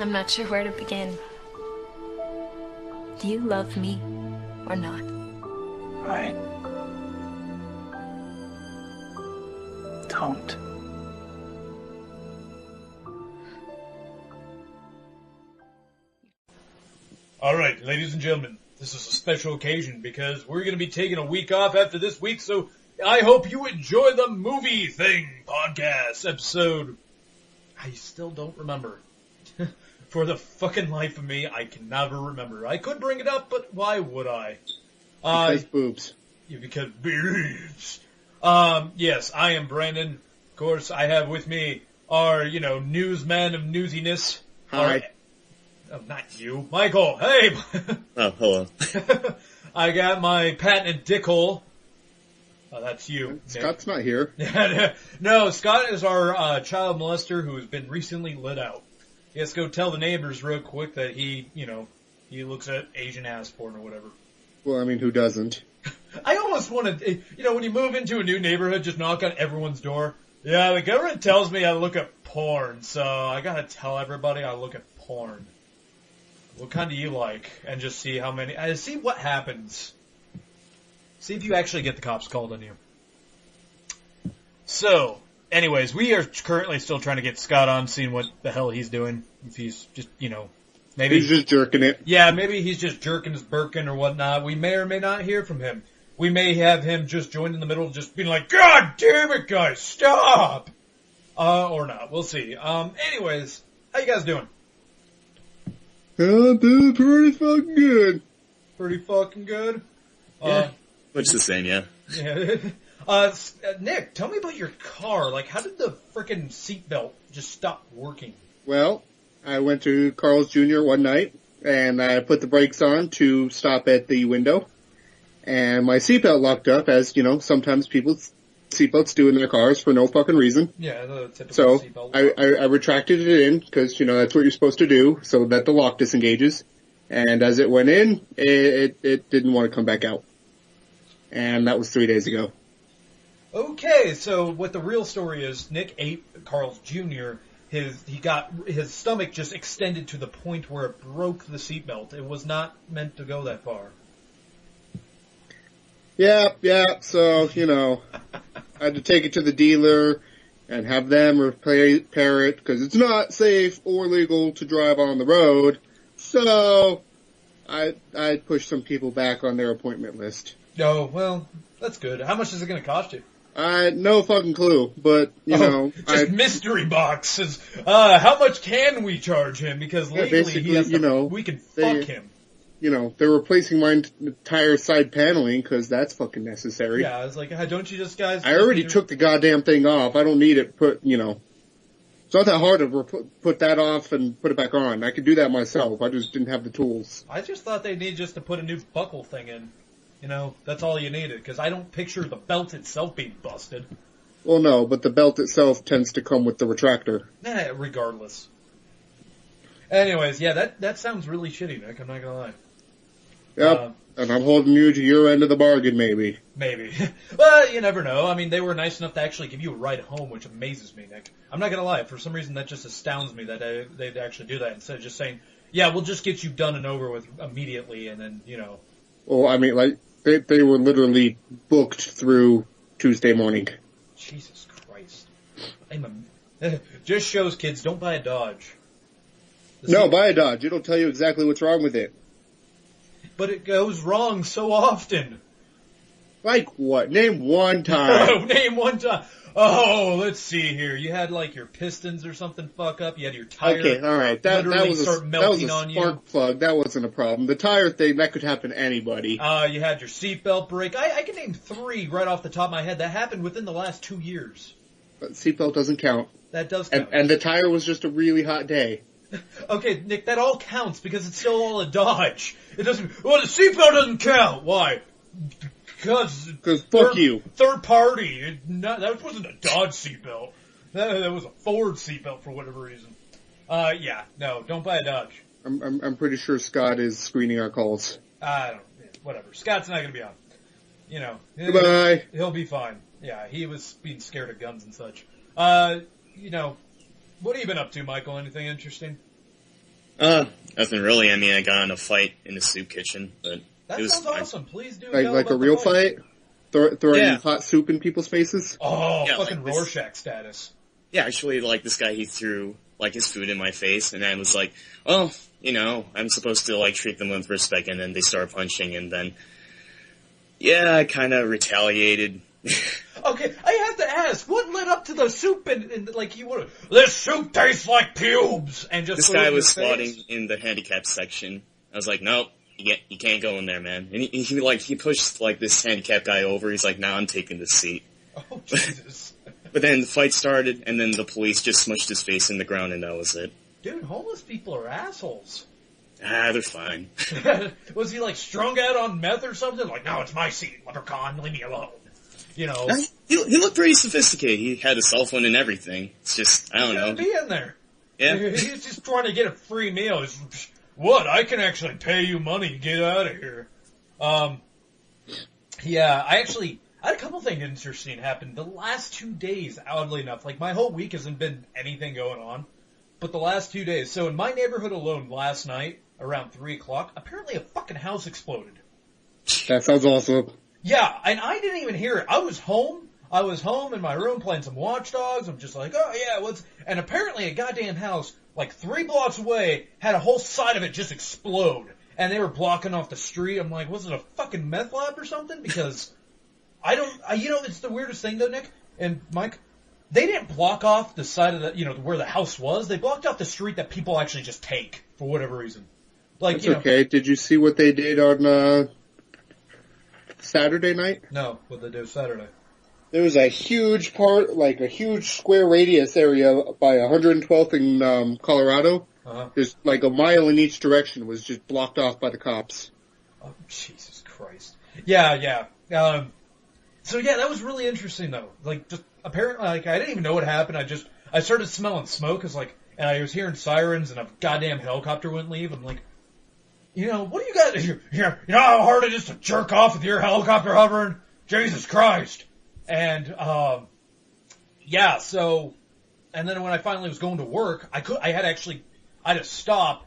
I'm not sure where to begin. Do you love me or not? I don't. Alright, ladies and gentlemen, this is a special occasion because we're going to be taking a week off after this week, so I hope you enjoy the Movie Thing podcast episode. I still don't remember. For the fucking life of me, I can never remember. I could bring it up, but why would I? Because boobs. Yeah, because boobs. Yes, I am Brandon. Of course, I have with me our, newsman of newsiness. Hi. Oh, not you. Michael, hey! Oh, hello. I got my patented dickhole. Oh, that's you, Nick. Scott's not here. No, Scott is our child molester who has been recently lit out. He has to go tell the neighbors real quick that he looks at Asian ass porn or whatever. Well, I mean, who doesn't? I almost want to, when you move into a new neighborhood, just knock on everyone's door. Yeah, the government tells me I look at porn, so I gotta tell everybody I look at porn. What kind do you like? And just see how many, see what happens. See if you actually get the cops called on you. So, anyways, we are currently still trying to get Scott on, seeing what the hell he's doing. If he's just, maybe... He's just jerking it. Yeah, maybe he's just jerking his Birkin or whatnot. We may or may not hear from him. We may have him just join in the middle, just being like, God damn it, guys, stop! Or not. We'll see. Anyways, how you guys doing? I'm doing pretty fucking good. Pretty fucking good? Yeah. Much the same, yeah. Yeah. Nick, tell me about your car. Like, how did the frickin' seatbelt just stop working? Well, I went to Carl's Jr. one night, and I put the brakes on to stop at the window, and my seatbelt locked up, as, sometimes people's seatbelts do in their cars for no fucking reason. Yeah, the typical So, seatbelt. I retracted it in, because, that's what you're supposed to do, so that the lock disengages. And as it went in, it didn't want to come back out. And that was 3 days ago. Okay, so what the real story is, Nick ate Carl's Jr. His stomach just extended to the point where it broke the seatbelt. It was not meant to go that far. Yeah, so, I had to take it to the dealer and have them repair it, because it's not safe or legal to drive on the road. So, I pushed some people back on their appointment list. Oh, well, that's good. How much is it going to cost you? No fucking clue, but, just mystery boxes. How much can we charge him? Because legally, we can fuck him. They're replacing my entire side paneling, because that's fucking necessary. Yeah, I was like, don't you just guys... I already took the goddamn thing off. I don't need it put, It's not that hard to put that off and put it back on. I could do that myself. I just didn't have the tools. I just thought they need just to put a new buckle thing in. That's all you needed, because I don't picture the belt itself being busted. Well, no, but the belt itself tends to come with the retractor. Regardless. Anyways, yeah, that sounds really shitty, Nick, I'm not gonna lie. Yep, and I'm holding you to your end of the bargain, maybe. Maybe. Well, you never know. I mean, they were nice enough to actually give you a ride home, which amazes me, Nick. I'm not gonna lie, for some reason that just astounds me that they'd actually do that, instead of just saying, yeah, we'll just get you done and over with immediately, and then, Well, I mean, they were literally booked through Tuesday morning. Jesus Christ. Just shows kids, don't buy a Dodge. Buy a Dodge. It'll tell you exactly what's wrong with it. But it goes wrong so often. Like what? Name one time. Name one time. Oh, let's see here. You had your pistons or something fuck up. You had your tire. Okay, all right. That was a spark plug. That wasn't a problem. The tire thing, that could happen to anybody. You had your seatbelt break. I can name 3 right off the top of my head that happened within the last 2 years. But seatbelt doesn't count. That does count. And the tire was just a really hot day. Okay, Nick, that all counts because it's still all a Dodge. It doesn't. Well, the seatbelt doesn't count. Why? Because fuck you. Third party. That wasn't a Dodge seatbelt. That was a Ford seatbelt for whatever reason. Yeah, no, don't buy a Dodge. I'm pretty sure Scott is screening our calls. Whatever. Scott's not going to be on. Goodbye. He'll be fine. Yeah, he was being scared of guns and such. What have you been up to, Michael? Anything interesting? Nothing really. I mean, I got in a fight in the soup kitchen, but That it was sounds fine. awesome. Please do. Like tell like a about the real fight, throwing Yeah. hot soup in people's faces. Oh, Yeah, fucking like this- Rorschach status. Yeah, actually, like, this guy, he threw, like, his food in my face, and I was like, oh, you know, I'm supposed to, like, treat them with respect, and then they start punching, and then, yeah, I kind of retaliated. Okay, I have to ask, what led up to the soup and like, you would this soup tastes like pubes, and just This threw it guy in was his squatting face? in the handicapped section. I was like, nope, you can't go in there, man. And he pushed, like, this handicapped guy over. He's like, nah, I'm taking this seat. Oh, Jesus. But then the fight started, and then the police just smushed his face in the ground, and that was it. Dude, homeless people are assholes. Ah, they're fine. Was he like strung out on meth or something? Like, no, it's my seat, leprechaun, leave me alone. You know, He looked pretty sophisticated. He had a cell phone and everything. It's just, I don't he's gonna know. be in there. Yeah. He's just trying to get a free meal. He's, what? I can actually pay you money to get out of here. Yeah, I had a couple things interesting happen. The last 2 days, oddly enough, like my whole week hasn't been anything going on, but the last 2 days. So in my neighborhood alone last night, around 3 o'clock, apparently a fucking house exploded. That sounds awesome. Yeah, and I didn't even hear it. I was home in my room playing some Watch Dogs. I'm just like, oh yeah, and apparently a goddamn house, like 3 blocks away, had a whole side of it just explode. And they were blocking off the street. I'm like, was it a fucking meth lab or something? Because it's the weirdest thing though, Nick and Mike. They didn't block off the side of the, where the house was. They blocked off the street that people actually just take for whatever reason. Like, That's okay. Did you see what they did on Saturday night? No, what they do Saturday. There was a huge part, like a huge square radius area by 112th in Colorado. Uh-huh. There's like a mile in each direction was just blocked off by the cops. Oh, Jesus Christ. Yeah. So yeah, that was really interesting though. Like, just apparently, like, I didn't even know what happened. I started smelling smoke, and I was hearing sirens, and a goddamn helicopter wouldn't leave. I'm like, what do you guys, you know how hard it is to jerk off with your helicopter hovering? Jesus Christ. And, yeah, so, and then when I finally was going to work, I had to stop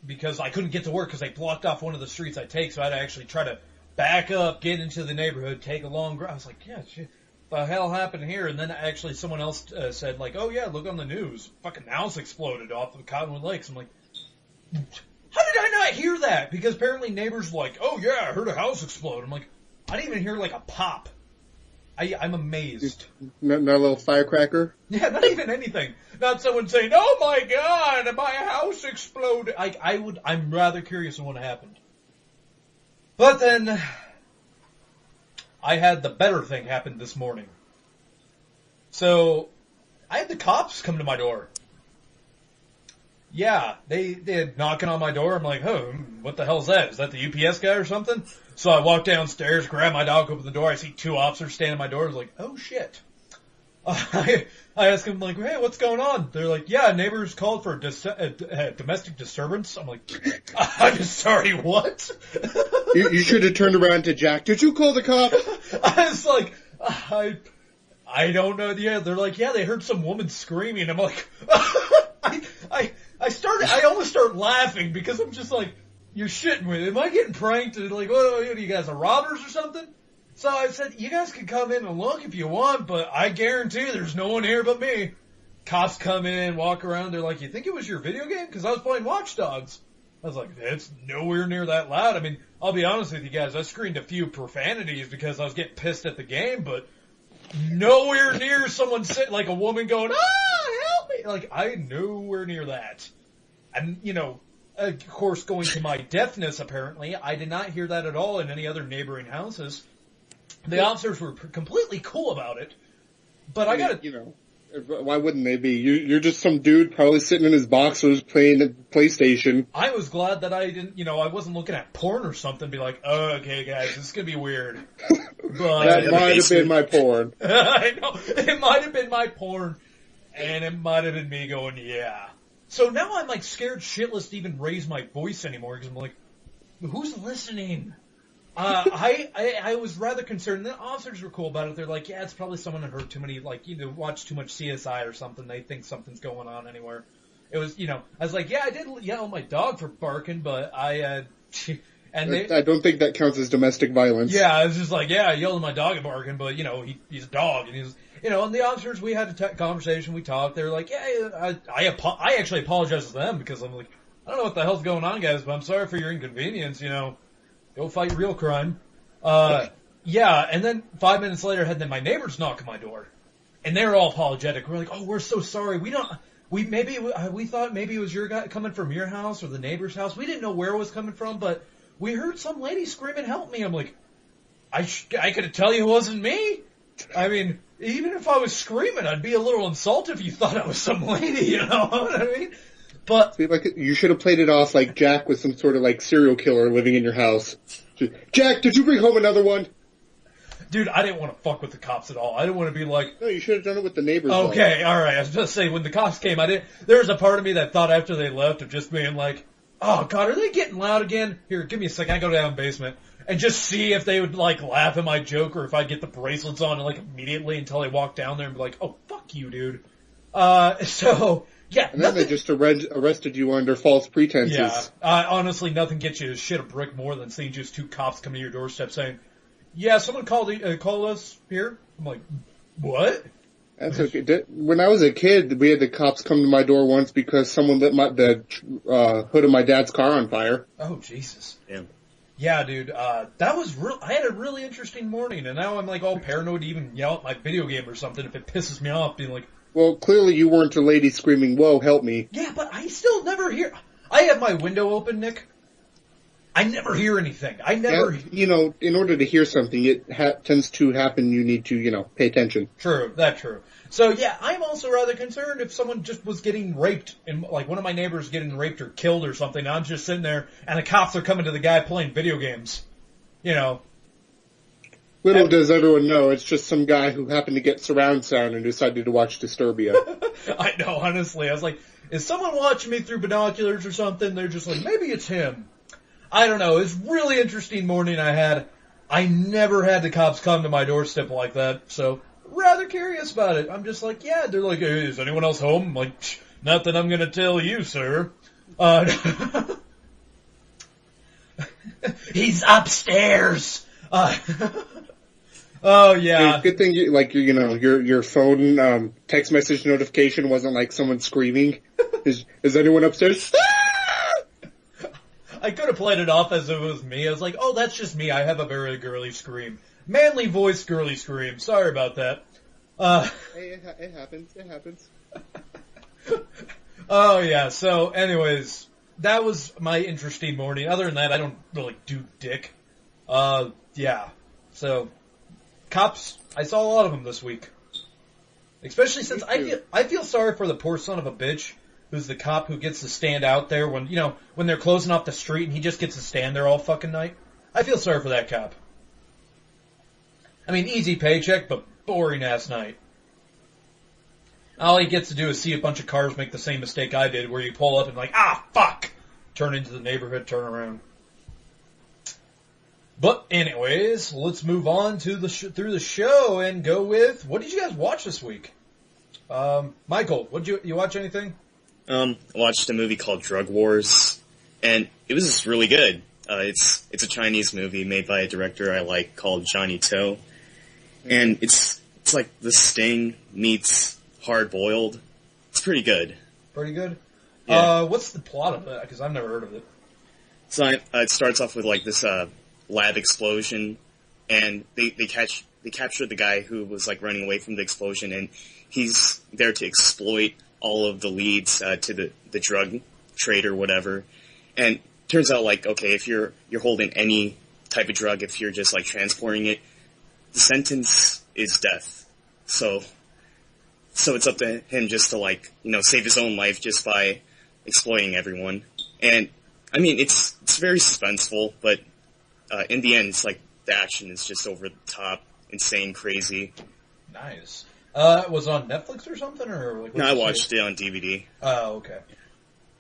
because I couldn't get to work because they blocked off one of the streets I take, so I had to actually try to back up, get into the neighborhood, take a long drive. I was like, yeah, shit, what the hell happened here? And then actually someone else said, like, oh yeah, look on the news. Fucking house exploded off of Cottonwood Lakes. I'm like, how did I not hear that? Because apparently neighbors were like, oh yeah, I heard a house explode. I'm like, I didn't even hear like a pop. I'm amazed. Not a little firecracker? Yeah, not even anything. Not someone saying, oh my god, my house exploded. I'm rather curious on what happened. But then, I had the better thing happen this morning. So, I had the cops come to my door. Yeah, they had knocking on my door. I'm like, oh, what the hell's that? Is that the UPS guy or something? So I walk downstairs, grab my dog, open the door. I see 2 officers standing at my door. I was like, oh shit. I ask them, like, hey, what's going on? They're like, yeah, neighbors called for a domestic disturbance. I'm like, I'm sorry, what? You should have turned around to Jack. Did you call the cops? I was like, I don't know. Yeah, they're like, yeah, they heard some woman screaming. I'm like, I almost start laughing because I'm just like, you're shitting with me. Am I getting pranked? And like, what are you guys, are robbers or something? So I said, you guys can come in and look if you want, but I guarantee there's no one here but me. Cops come in, walk around. They're like, you think it was your video game? Because I was playing Watch Dogs. I was like, it's nowhere near that loud. I mean, I'll be honest with you guys. I screened a few profanities because I was getting pissed at the game, but nowhere near someone sitting, like a woman going, help me. Like, I nowhere near that. And, of course, going to my deafness, apparently, I did not hear that at all in any other neighboring houses. The officers were completely cool about it, but I gotta... why wouldn't they be? You're just some dude probably sitting in his boxers playing the PlayStation. I was glad that I didn't, I wasn't looking at porn or something, be like, oh, okay, guys, this is gonna be weird. But That might have been my porn. I know, it might have been my porn, and it might have been me going, yeah. So now I'm like scared shitless to even raise my voice anymore, because I'm like, who's listening? I was rather concerned. The officers were cool about it. They're like, yeah, it's probably someone that heard too many, watched too much CSI or something. They think something's going on anywhere. it was, I was like, yeah, I did yell at my dog for barking, but and they, I don't think that counts as domestic violence. yeah, I was just like, yeah, I yelled at my dog at barking, but he's a dog, and he's, and the officers, we had a conversation, we talked, they were like, yeah, I actually apologize to them, because I'm like, I don't know what the hell's going on, guys, but I'm sorry for your inconvenience, go fight real crime. Yeah, and then 5 minutes later, I had my neighbors knock on my door, and they were all apologetic. We're like, oh, we're so sorry, we thought maybe it was your guy coming from your house or the neighbor's house, we didn't know where it was coming from, but we heard some lady screaming, help me. I'm like, I could tell you it wasn't me. I mean, even if I was screaming, I'd be a little insulted if you thought I was some lady, you know what I mean? But like, you should have played it off like Jack was some sort of like serial killer living in your house. Jack, did you bring home another one? dude, I didn't want to fuck with the cops at all. I didn't want to be like, no, you should have done it with the neighbors. Okay, alright. I was just saying, when the cops came, there was a part of me that thought after they left of just being like, oh god, are they getting loud again? Here, give me a second, I go down basement. And just see if they would, like, laugh at my joke or if I'd get the bracelets on, like, immediately until I walk down there and be like, oh, fuck you, dude. So, yeah. And then they just arrested you under false pretenses. Yeah. Honestly, nothing gets you to shit a brick more than seeing just two cops come to your doorstep saying, yeah, someone called us here. I'm like, what? That's okay. When I was a kid, we had the cops come to my door once because someone lit the hood of my dad's car on fire. Oh, Jesus. Yeah. Yeah, dude, that was I had a really interesting morning, and now I'm like all paranoid to even yell at my video game or something if it pisses me off, being like, well, clearly you weren't a lady screaming, whoa, help me. yeah, but I still never hear, I have my window open, Nick. I never hear anything. I never... Yeah, in order to hear something, it tends to happen, you need to, pay attention. True, that's true. So, yeah, I'm also rather concerned if someone just was getting raped, and like one of my neighbors getting raped or killed or something, I'm just sitting there, and the cops are coming to the guy playing video games. Little does everyone know, it's just some guy who happened to get surround sound and decided to watch Disturbia. I know, honestly. I was like, is someone watching me through binoculars or something? They're just like, maybe it's him. I don't know. It was a really interesting morning I had. I never had the cops come to my doorstep like that, so rather curious about it. I'm just like, yeah, they're like, hey, is anyone else home? I'm like, not that I'm going to tell you, sir. He's upstairs. Oh, yeah. Good thing, your phone text message notification wasn't like someone screaming. Is anyone upstairs? I could have played it off as if it was me. I was like, oh, that's just me. I have a very girly scream. Manly voice, girly scream. Sorry about that. Hey, it happens. It happens. Oh, yeah. So, anyways, that was my interesting morning. Other than that, I don't really do dick. Yeah. So, cops, I saw a lot of them this week. Especially since I feel sorry for the poor son of a bitch who's the cop who gets to stand out there when they're closing off the street and he just gets to stand there all fucking night. I feel sorry for that cop. I mean, easy paycheck, but boring ass night. All he gets to do is see a bunch of cars make the same mistake I did, where you pull up and like, ah, fuck! Turn into the neighborhood, turn around. But anyways, let's move on to through the show and go with, what did you guys watch this week? Michael, you watch anything? I watched a movie called Drug Wars, and it was just really good. It's a Chinese movie made by a director I like called Johnny To, and it's like The Sting meets Hard Boiled. It's pretty good. Pretty good? Yeah. What's the plot of that? Because I've never heard of it. So it starts off with like this lab explosion, and they capture the guy who was like running away from the explosion, and he's there to exploit all of the leads to the drug trade or whatever. And turns out, like, okay, if you're holding any type of drug, if you're just like transporting it, the sentence is death. So it's up to him just to like, save his own life just by exploiting everyone. And I mean, it's very suspenseful, but in the end, it's like the action is just over the top, insane, crazy. Nice. Was it on Netflix or something, or like? No, I watched it on DVD. Oh, okay.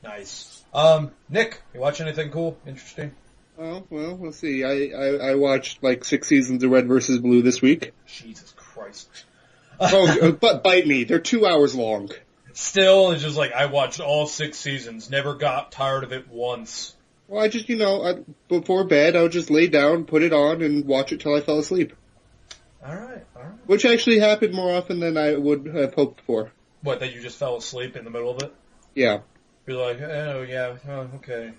Nice. Nick, you watch anything cool, interesting? Oh, well, let's see. I watched like 6 seasons of Red vs. Blue this week. Jesus Christ. But bite me. They're 2 hours long. Still, it's just like I watched all 6 seasons, never got tired of it once. Well, I just, before bed, I would just lay down, put it on, and watch it till I fell asleep. All right. Which actually happened more often than I would have hoped for. What, that you just fell asleep in the middle of it? Yeah. You're like, oh yeah, oh, okay.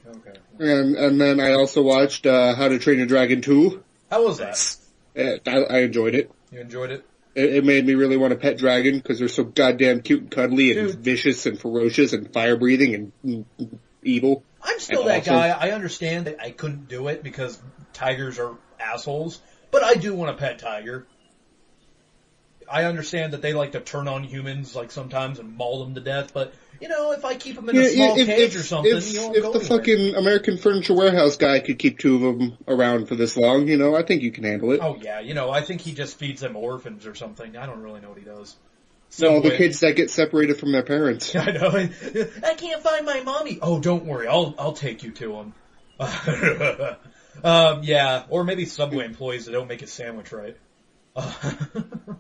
And then I also watched How to Train Your Dragon 2. How was that? I enjoyed it. You enjoyed it? It made me really want to pet dragon because they're so goddamn cute and cuddly and Dude. vicious and ferocious and fire breathing and evil. I'm still And that also- guy. I understand that I couldn't do it because tigers are assholes, but I do want a pet tiger. I understand that they like to turn on humans like sometimes and maul them to death, but if I keep them in a small cage or something, If you don't the go anywhere. fucking American Furniture Warehouse guy could keep 2 of them around for this long, I think you can handle it. Oh yeah, I think he just feeds them orphans or something. I don't really know what he does. So the Subway- kids that get separated from their parents. I know. I can't find my mommy. Oh, don't worry. I'll take you to him. Yeah, or maybe Subway employees that don't make a sandwich right.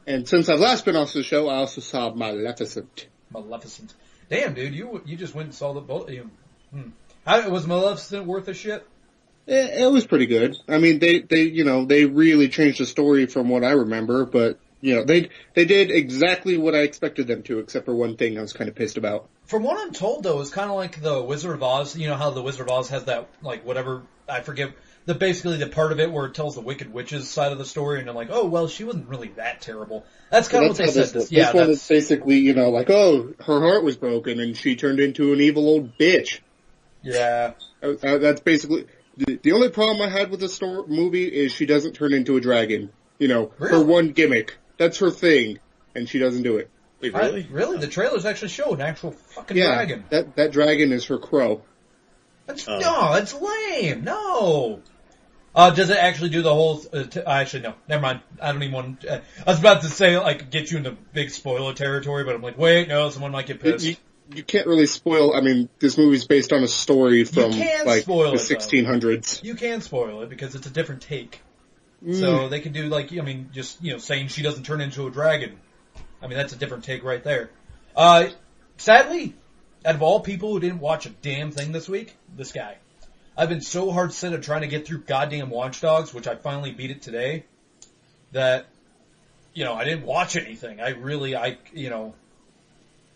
And since I've last been on the show, I also saw Maleficent. Maleficent. Damn, dude, you just went and saw the both. Was Maleficent worth a shit? It was pretty good. I mean, they really changed the story from what I remember, but they did exactly what I expected them to, except for one thing I was kind of pissed about. From what I'm told, though, it's kind of like the Wizard of Oz. You know how the Wizard of Oz has that, like, whatever, I forget, basically the part of it where it tells the Wicked Witch's side of the story, and they're like, oh, well, she wasn't really that terrible. That's kind of what they said. This one is basically, her heart was broken and she turned into an evil old bitch. Yeah. That's basically, the only problem I had with the movie is she doesn't turn into a dragon. Her Really? one gimmick. That's her thing, and she doesn't do it. Wait, really? Really? The trailers actually show an actual fucking Yeah, dragon. that dragon is her crow. No, that's lame. No. Does it actually do the whole? Actually, no. Never mind. I don't even want. I was about to say get you into big spoiler territory, but I'm like, wait, no, someone might get pissed. You can't really spoil. I mean, this movie's based on a story from can like spoil the it, though. 1600s. You can spoil it because it's a different take. So they can do saying she doesn't turn into a dragon. I mean, that's a different take right there. Sadly, out of all people who didn't watch a damn thing this week, this guy. I've been so hard set of trying to get through goddamn Watch Dogs, which I finally beat it today, that, I didn't watch anything. I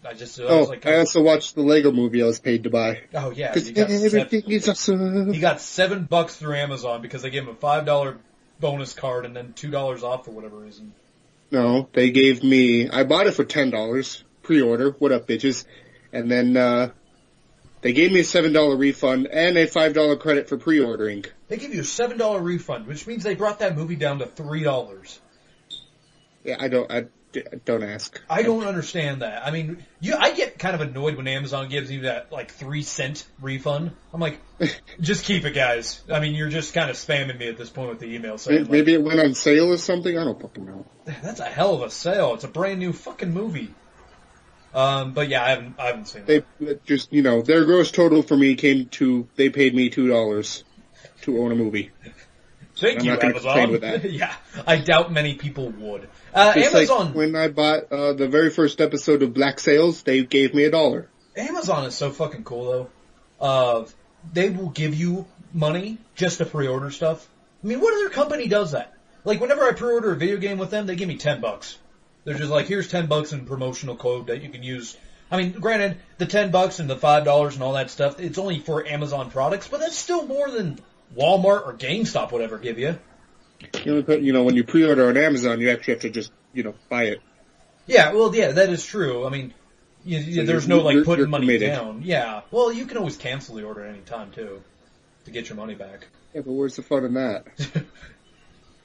also watched the Lego movie I was paid to buy. Oh yeah, Because everything is awesome. he got $7 through Amazon because they gave him a $5 bonus card and then $2 off for whatever reason. No, they gave me, I bought it for $10, pre-order, what up bitches, and then, they gave me a $7 refund and a $5 credit for pre-ordering. They give you a $7 refund, which means they brought that movie down to $3. Yeah, I don't ask. I don't understand that. I mean, I get kind of annoyed when Amazon gives you that, 3-cent refund. I'm like, just keep it, guys. I mean, you're just kind of spamming me at this point with the email saying, Maybe it went on sale or something, I don't fucking know. that's a hell of a sale. It's a brand new fucking movie. But yeah, I haven't seen it. They just, their gross total for me they paid me $2 to own a movie. Thank I'm you, not gonna Amazon. complain with that. Yeah, I doubt many people would. Just Amazon, like when I bought the very first episode of Black Sails, they gave me $1. Amazon is so fucking cool though. They will give you money just to pre-order stuff. I mean, what other company does that? Like, whenever I pre-order a video game with them, they give me $10. They're just like, here's $10 in promotional code that you can use. I mean, granted, the $10 and the $5 and all that stuff, it's only for Amazon products, but that's still more than Walmart or GameStop would ever give you. When you pre-order on Amazon, you actually have to just, buy it. Yeah, well, yeah, that is true. I mean, So there's no, you're putting money committed. down. Yeah. Well, you can always cancel the order at any time, too, to get your money back. Yeah, but where's the fun in that?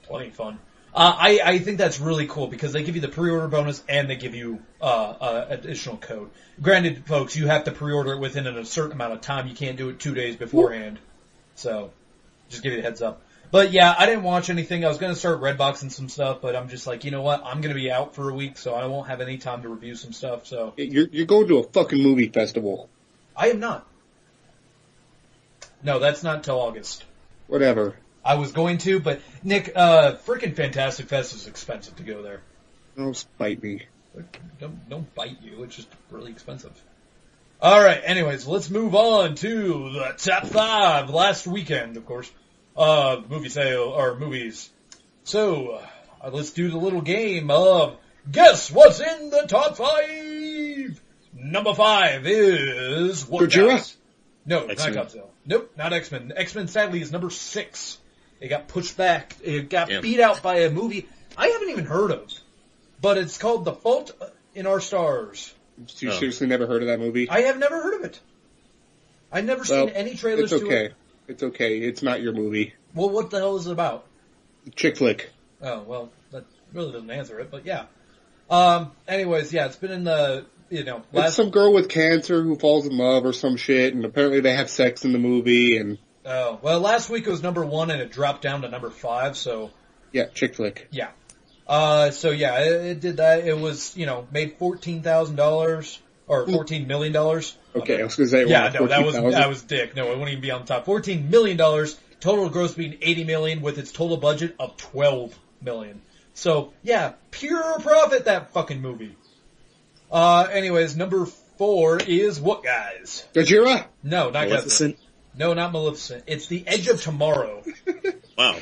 Plenty of fun. I think that's really cool because they give you the pre-order bonus and they give you additional code. Granted, folks, you have to pre-order it within a certain amount of time. You can't do it 2 days beforehand. So, just give you a heads up. But yeah, I didn't watch anything. I was going to start Redboxing some stuff, but I'm just like, you know what? I'm going to be out for a week, so I won't have any time to review some stuff. So You're going to a fucking movie festival. I am not. No, that's not until August. Whatever. I was going to, but Nick, frickin' Fantastic Fest is expensive to go there. Don't spite me. Don't bite you. It's just really expensive. All right. Anyways, let's move on to the top 5 last weekend, of course. Movie sale or movies. So let's do the little game of guess what's in the top 5. Number 5 is what? Gojira? Guys? No, X-Men. not Godzilla. Nope, not X-Men. X-Men sadly is number 6. It got pushed back. It got Yeah. beat out by a movie I haven't even heard of, but it's called The Fault in Our Stars. You seriously never heard of that movie? I have never heard of it. I've never seen any trailers it's to okay. it. It's okay. It's not your movie. Well, what the hell is it about? Chick flick. Oh, well, that really doesn't answer it, but yeah. Anyways, yeah, it's been in the, It's last... some girl with cancer who falls in love or some shit, and apparently they have sex in the movie, and Oh, well, last week it was number 1 and it dropped down to number 5, so yeah, chick flick. yeah. It did that. It was, made $14,000 or $14 million. Okay, I was gonna say, Yeah, wow, no, that 14,000. was dick. No, it wouldn't even be on top. $14 million, total gross being $80 million with its total budget of $12 million. So, yeah, pure profit, that fucking movie. Anyways, number 4 is what, guys? Gojira? No, not Godzilla. Maleficent? No, not Maleficent. It's The Edge of Tomorrow. Wow.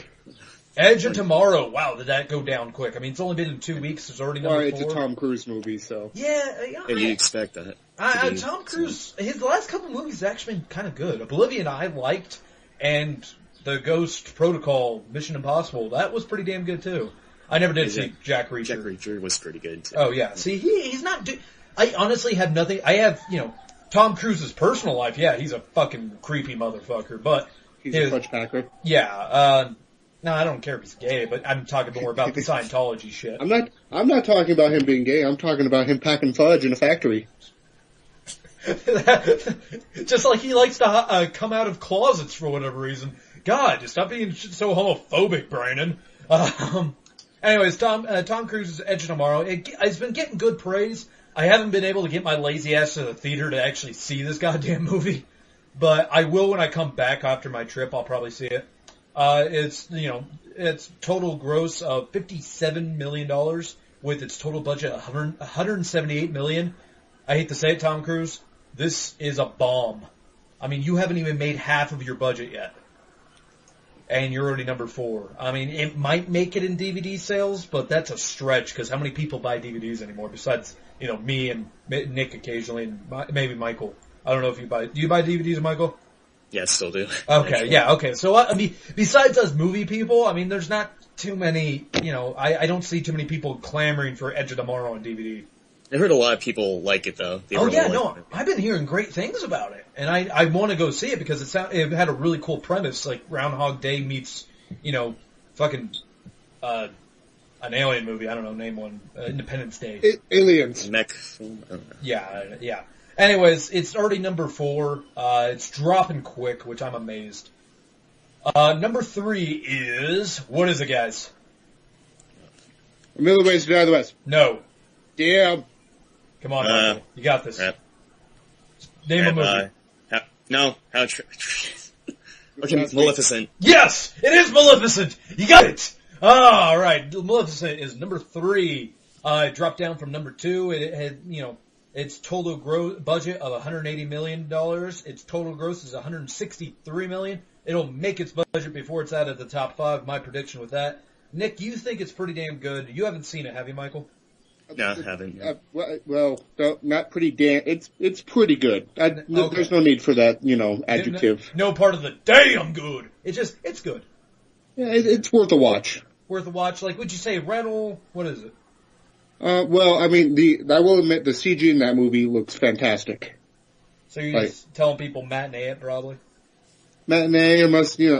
Edge of Tomorrow. Wow, did that go down quick? I mean, it's only been in 2 weeks. It's already number Well, it's 4. a Tom Cruise movie, so. Yeah, Yeah, you expect that. Tom Cruise, his last couple movies have actually been kind of good. Oblivion I liked, and the Ghost Protocol, Mission Impossible, that was pretty damn good too. I never did see Jack Reacher. Jack Reacher was pretty good too. Oh yeah, see, he's not I honestly have nothing, I have, Tom Cruise's personal life, yeah, he's a fucking creepy motherfucker, but He's a fudge packer. yeah, no, I don't care if he's gay, but I'm talking more about the Scientology shit. I'm not talking about him being gay. I'm talking about him packing fudge in a factory. Just like he likes to come out of closets for whatever reason. God, stop being so homophobic, Brandon. Anyways, Tom Cruise's Edge of Tomorrow. It's been getting good praise. I haven't been able to get my lazy ass to the theater to actually see this goddamn movie, but I will when I come back after my trip. I'll probably see it. It's total gross of $57 million with its total budget of $178 million. I hate to say it, Tom Cruise. This is a bomb. I mean, you haven't even made half of your budget yet. And you're already number 4. I mean, it might make it in DVD sales, but that's a stretch because how many people buy DVDs anymore besides, me and Nick occasionally and maybe Michael. I don't know if you buy, do you buy DVDs, Michael? Yeah, still do. Okay, yeah, okay. So, I mean, besides us movie people, I mean, there's not too many, I don't see too many people clamoring for Edge of Tomorrow on DVD. I heard a lot of people like it though. They Oh really yeah, like no, it. I've been hearing great things about it, and I want to go see it because it had a really cool premise, like Groundhog Day meets, fucking, an alien movie. I don't know, name one. Independence Day. Aliens. Mech film? I don't know. Yeah. Anyways, it's already number 4. It's dropping quick, which I'm amazed. Number 3 is what is it, guys? A Million Ways to Die in the West. No, Damn. come on, Michael. You got this. Crap. Name a movie. Okay, Maleficent. Yes, it is Maleficent. You got it. All right, Maleficent is number 3. It dropped down from number 2. It had, its total budget of $180 million. Its total gross is $163 million. It'll make its budget before it's out of the top 5. My prediction with that. Nick, you think it's pretty damn good. You haven't seen it, have you, Michael? No, I haven't. Yeah. Well, no, not pretty damn. It's pretty good. Okay. There's no need for that, adjective. No part of the damn good. It's good. Yeah, it's worth a watch. Worth a watch. Like, would you say rental? What is it? Well, I mean, I will admit the CG in that movie looks fantastic. So you're just telling people matinee it, probably? Matinee,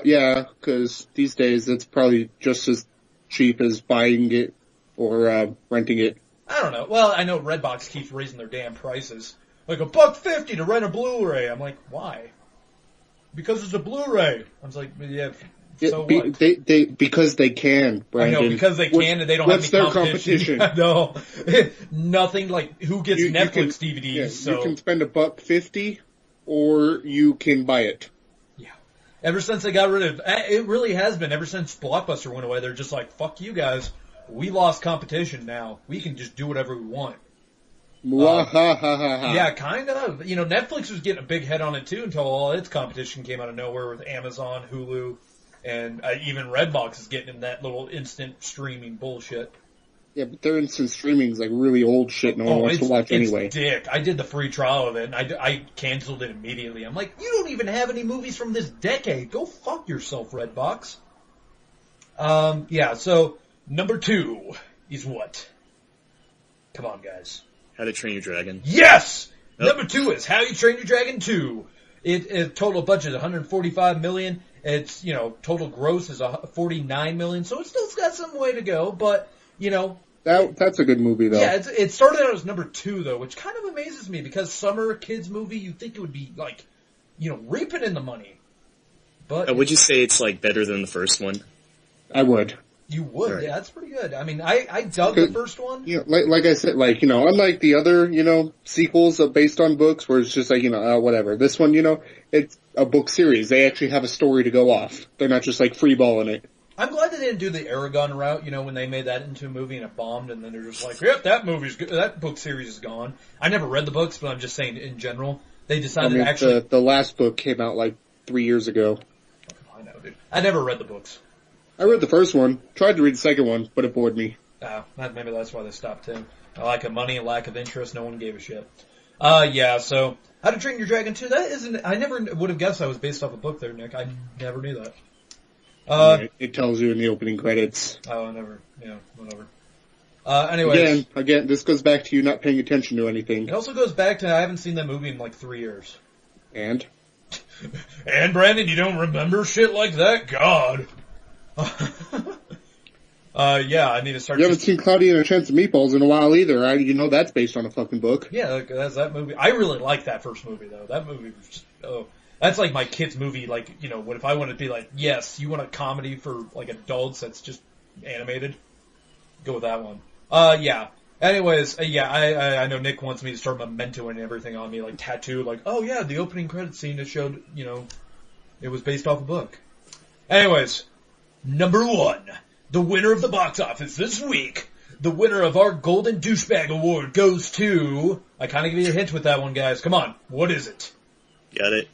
yeah, because these days it's probably just as cheap as buying it or renting it. I don't know. Well, I know Redbox keeps raising their damn prices. Like $1.50 to rent a Blu-ray. I'm like, why? Because it's a Blu-ray. I was like, yeah, so what? Because they can, Brandon. I know, because they can and they don't have What's any their competition? No. Nothing like, who gets Netflix DVDs, Yeah, so. you can spend $1.50 or you can buy it. Yeah. Ever since they got rid of, it really has been, ever since Blockbuster went away, they're just like, fuck you guys. we lost competition now. We can just do whatever we want. Mwahahaha. Yeah, kind of. You know, Netflix was getting a big head on it too until all its competition came out of nowhere with Amazon, Hulu, and even Redbox is getting in that little instant streaming bullshit. Yeah, but their instant streaming is like really old shit no one wants to watch anyway. It's dick. I did the free trial of it, and I canceled it immediately. I'm like, you don't even have any movies from this decade. Go fuck yourself, Redbox. Yeah, so number 2 is what? Come on, guys. How to Train Your Dragon. Yes! Nope. Number 2 is How You Train Your Dragon 2. It total budget is $145 million. It's, you know, total gross is $49 million, so it's still got some way to go, but, you know. That's a good movie, though. Yeah, it started out as number 2, though, which kind of amazes me, because summer kids movie, you'd think it would be, like, you know, reaping in the money. But Would you say it's, like, better than the first one? I would. You would, Right. yeah, that's pretty good. I mean, I dug the first one. You know, like I said, like, you know, unlike the other, you know, sequels based on books where it's just like, you know, whatever. This one, you know, it's a book series. They actually have a story to go off. They're not just like freeballing it. I'm glad they didn't do the Aragon route, you know, when they made that into a movie and it bombed, and then they're just like, yep, that book series is gone. I never read the books, but I'm just saying in general, they I decided mean, to actually. the last book came out like 3 years ago. I know, dude. I never read the books. I read the first one, tried to read the second one, but it bored me. Maybe that's why they stopped too. I like a money and lack of interest. No one gave a shit. Yeah. So, How to Train Your Dragon 2. That isn't. I never would have guessed that was based off a book there, Nick. I never knew that. It tells you in the opening credits. Oh, I never. Yeah, whatever. Anyways. Again, this goes back to you not paying attention to anything. It also goes back to I haven't seen that movie in like 3 years. And? And Brandon, you don't remember shit like that? God. Yeah, I need to start. You haven't seen Cloudy and a Chance of Meatballs in a while either. You know that's based on a fucking book. Yeah, that's that movie. I really like that first movie though. That movie was just, that's like my kid's movie. Like, you know, what if I want to be like, yes, you want a comedy for like adults that's just animated? Go with that one. Yeah. Anyways, I know Nick wants me to start Memento and everything on me, like tattoo, like, oh yeah, the opening credit scene that showed, you know, it was based off a book. Anyways, number 1, the winner of the box office this week, the winner of our Golden Douchebag Award goes to, I kind of give you a hint with that one, guys. Come on, what is it? Got it.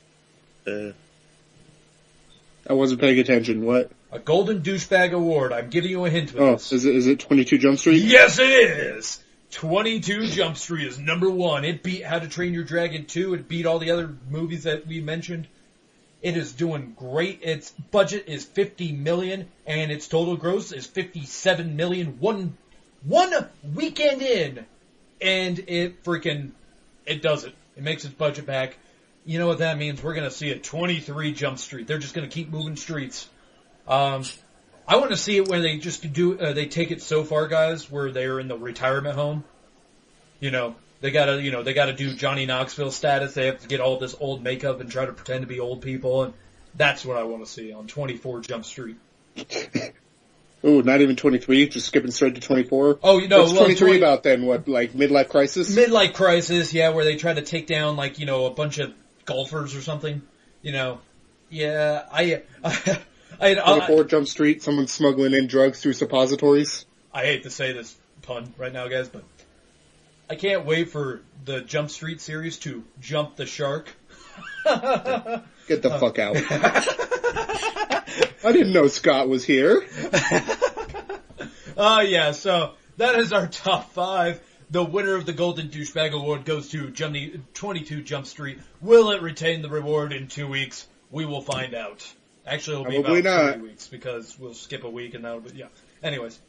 I wasn't paying attention. What? A Golden Douchebag Award. I'm giving you a hint with this. Is it 22 Jump Street? Yes, it is! 22 Jump Street is number 1. It beat How to Train Your Dragon 2. It beat all the other movies that we mentioned. It is doing great. Its budget is $50 million, and its total gross is $57 million. One weekend in, and it does it. It makes its budget back. You know what that means? We're gonna see a 23 Jump Street. They're just gonna keep moving streets. I want to see it when they just do. They take it so far, guys, where they're in the retirement home. You know, they gotta do Johnny Knoxville status. They have to get all this old makeup and try to pretend to be old people, and that's what I want to see on 24 Jump Street. Ooh, not even 23, just skipping straight to 24. Oh, you know, what's 23 about then? What, like midlife crisis? Midlife crisis, yeah, where they try to take down like, you know, a bunch of golfers or something. You know, yeah, 24 Jump Street, someone smuggling in drugs through suppositories. I hate to say this pun right now, guys, but I can't wait for the Jump Street series to jump the shark. Get the fuck out. I didn't know Scott was here. Yeah, so that is our top 5. The winner of the Golden Douchebag Award goes to 22 Jump Street. Will it retain the reward in 2 weeks? We will find out. Actually, it'll be Probably about not. 3 weeks because we'll skip a week and that'll be, yeah. Anyways.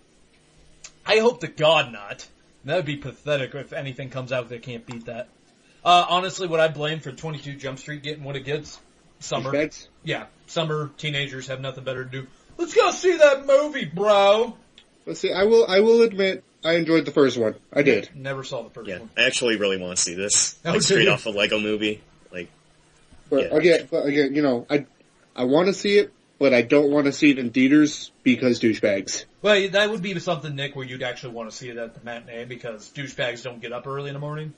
I hope to God not. That would be pathetic if anything comes out that can't beat that. Honestly, what I blame for 22 Jump Street getting what it gets, summer. Douchebags? Yeah, summer, teenagers have nothing better to do. Let's go see that movie, bro! Let's see, I will admit, I enjoyed the first one. I did. Never saw the first Yeah, one. I actually really want to see this. Oh, Like, do straight you? off a Lego movie. Like, But Yeah. again, you know, I want to see it, but I don't want to see it in theaters because douchebags. Well, that would be something, Nick, where you'd actually want to see it at the matinee because douchebags don't get up early in the morning.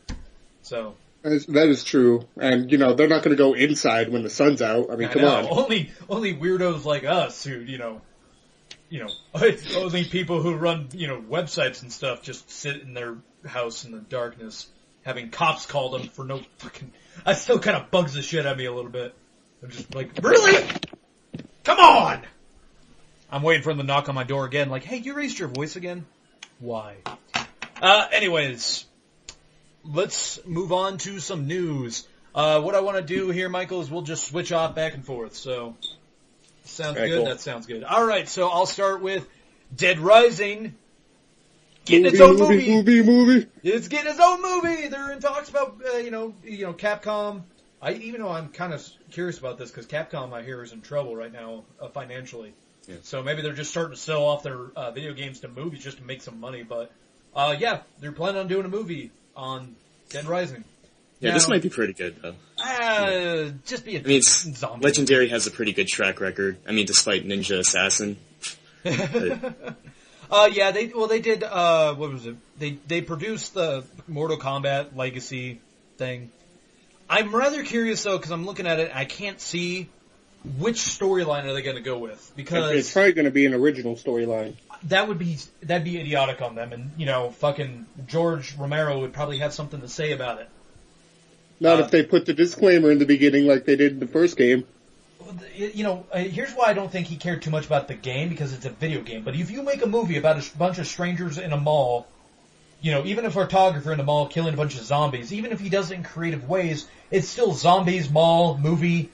So. That is true. And, you know, they're not going to go inside when the sun's out. I mean, come on. Only weirdos like us who, you know, only people who run, websites and stuff just sit in their house in the darkness, having cops call them for no fucking... That still kind of bugs the shit out of me a little bit. I'm just like, really? Come on! I'm waiting for them to knock on my door again, like, hey, you raised your voice again? Why? Anyways, let's move on to some news. What I want to do here, Michael, is we'll just switch off back and forth, so... Sounds good? Cool. That sounds good. Alright, so I'll start with Dead Rising. Getting its own movie. It's getting its own movie. They're in talks about, Capcom. Even though I'm kind of curious about this, because Capcom, I hear, is in trouble right now, financially. Yeah. So maybe they're just starting to sell off their video games to movies just to make some money. But, they're planning on doing a movie on Dead Rising. Yeah, this might be pretty good, though. Just be a zombie. Legendary has a pretty good track record. I mean, despite Ninja Assassin. They did, what was it? They produced the Mortal Kombat Legacy thing. I'm rather curious, though, because I'm looking at it, and I can't see which storyline are they going to go with, because... It's probably going to be an original storyline. That'd be idiotic on them, and, fucking George Romero would probably have something to say about it. Not if they put the disclaimer in the beginning like they did in the first game. Here's why I don't think he cared too much about the game, because it's a video game. But if you make a movie about a bunch of strangers in a mall, even a photographer in the mall killing a bunch of zombies, even if he does it in creative ways, it's still zombies, mall, movie,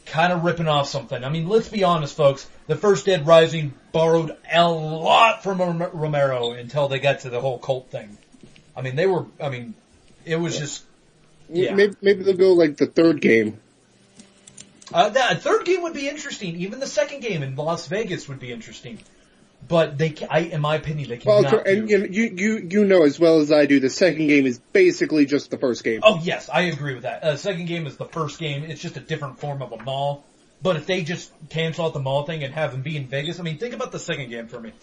kind of ripping off something. I mean, let's be honest, folks. The first Dead Rising borrowed a lot from Romero until they got to the whole cult thing. I mean, it was just... Yeah. Maybe they'll go like the third game. The third game would be interesting. Even the second game in Las Vegas would be interesting. But in my opinion, they cannot. Well, and you know as well as I do, the second game is basically just the first game. Oh yes, I agree with that. Second game is the first game. It's just a different form of a mall. But if they just cancel out the mall thing and have them be in Vegas, I mean, think about the second game for me.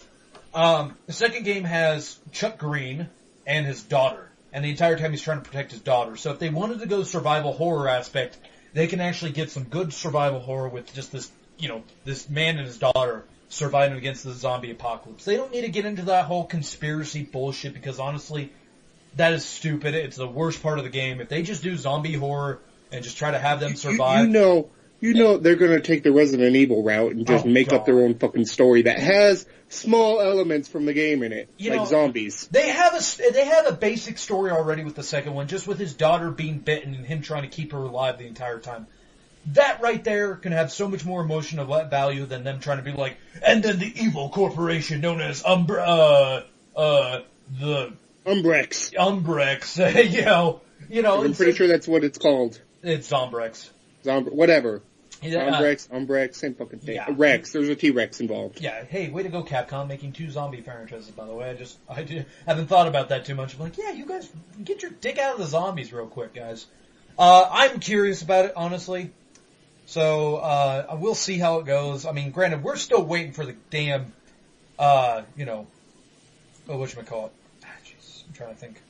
The second game has Chuck Green and his daughter. And the entire time he's trying to protect his daughter. So if they wanted to go survival horror aspect, they can actually get some good survival horror with just this, this man and his daughter surviving against the zombie apocalypse. They don't need to get into that whole conspiracy bullshit, because honestly, that is stupid. It's the worst part of the game. If they just do zombie horror and just try to have them survive... You know they're going to take the Resident Evil route and just make up their own fucking story that has small elements from the game in it, zombies. They have a basic story already with the second one, just with his daughter being bitten and him trying to keep her alive the entire time. That right there can have so much more emotional value than them trying to be like, and then the evil corporation known as the Umbrex. I'm pretty sure that's what it's called. It's Zombrex. Whatever. Yeah, Umbrex, same fucking thing. Yeah. Rex, there's a T-Rex involved. Yeah, hey, way to go, Capcom, making 2 zombie franchises, by the way. I haven't thought about that too much. I'm like, yeah, you guys, get your dick out of the zombies real quick, guys. I'm curious about it, honestly. So, we'll see how it goes. I mean, granted, we're still waiting for the damn, whatchamacallit. Jeez, I'm trying to think.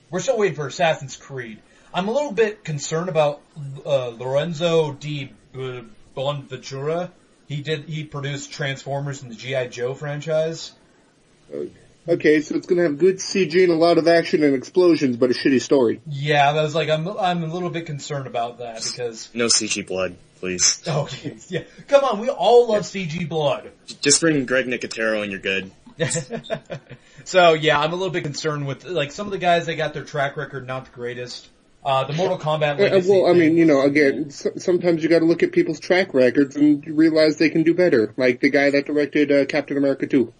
We're still waiting for Assassin's Creed. I'm a little bit concerned about Lorenzo di Bonventura. He produced Transformers and the G.I. Joe franchise. Okay, so it's going to have good CG and a lot of action and explosions, but a shitty story. Yeah, I was like, I'm a little bit concerned about that because no CG blood, please. Okay, yeah, come on, we all love CG blood. Just bring Greg Nicotero and you're good. So yeah, I'm a little bit concerned with some of the guys. They got their track record not the greatest. The Mortal Kombat Legacy. Well, I mean, again, sometimes you got to look at people's track records and realize they can do better. Like the guy that directed Captain America 2.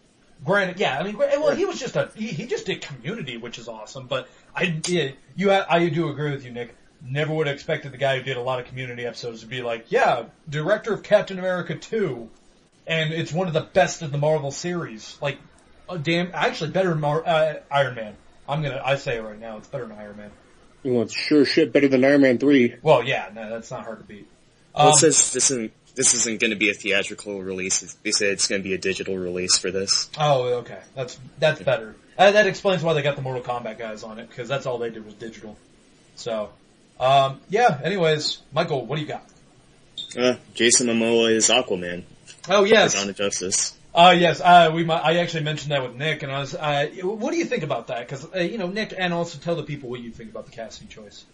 Granted, yeah, I mean, well, he was just he just did Community, which is awesome. But I do agree with you, Nick. Never would have expected the guy who did a lot of Community episodes to be like, yeah, director of Captain America 2, and it's one of the best of the Marvel series. Like, actually better than Iron Man. I say it right now, it's better than Iron Man. Well, it's sure shit better than Iron Man 3. Well, yeah, no, that's not hard to beat. Well, it says this isn't going to be a theatrical release. They said it's going to be a digital release for this. Oh, okay. That's better. That explains why they got the Mortal Kombat guys on it, because that's all they did was digital. So, yeah, anyways, Michael, what do you got? Jason Momoa is Aquaman. Oh, yes. Dawn of Justice. Yes, I actually mentioned that with Nick, and I was, what do you think about that? Because, Nick, and also tell the people what you think about the casting choice.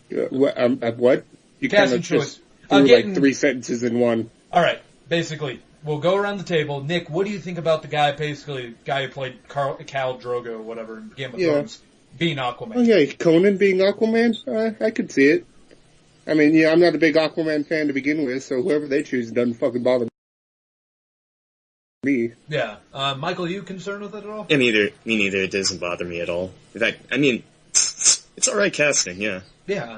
What? You Casting kind of just choice. threw Getting- like 3 sentences in one. Alright, basically, we'll go around the table. Nick, what do you think about the guy who played Khal Drogo or whatever in Game of Thrones, being Aquaman? Oh yeah, Conan being Aquaman? I could see it. I mean, yeah, I'm not a big Aquaman fan to begin with, so whoever they choose doesn't fucking bother me. Yeah. Michael, are you concerned with it at all? Yeah, me neither. It doesn't bother me at all. In fact, I mean, it's alright casting, yeah. Yeah,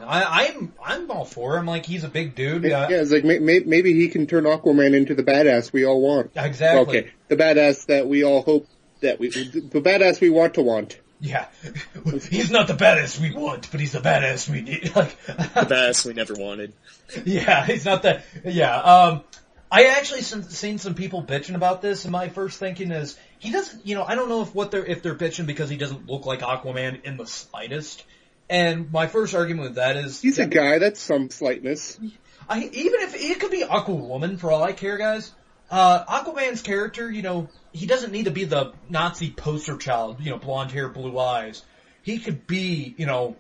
I'm all for him. Like, he's a big dude. Yeah, it's like maybe he can turn Aquaman into the badass we all want. Exactly. Okay, the badass that we all hope the badass we want to want. Yeah. He's not the badass we want, but he's the badass we need. Like, The badass we never wanted. yeah, he's not that. Yeah. I actually seen some people bitching about this, and my first thinking is he doesn't. I don't know if they're bitching because he doesn't look like Aquaman in the slightest. And my first argument with that is He's a guy. That's some slightness. even if it could be Aquawoman for all I care, guys. Aquaman's character, he doesn't need to be the Nazi poster child, blonde hair, blue eyes. He could be, a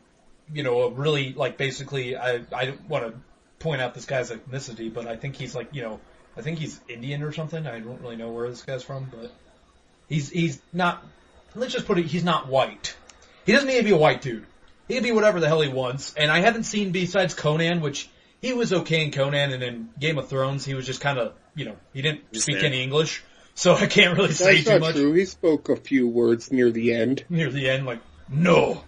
really, like, basically, I don't want to point out this guy's ethnicity, but I think he's like, I think he's Indian or something. I don't really know where this guy's from, but he's not, let's just put it, he's not white. He doesn't need to be a white dude. He can be whatever the hell he wants, and I haven't seen, besides Conan, which he was okay in Conan, and in Game of Thrones, he was just kind of, he didn't speak any English, so I can't really say That's too not much. true. He spoke a few words near the end. Near the end, like, no.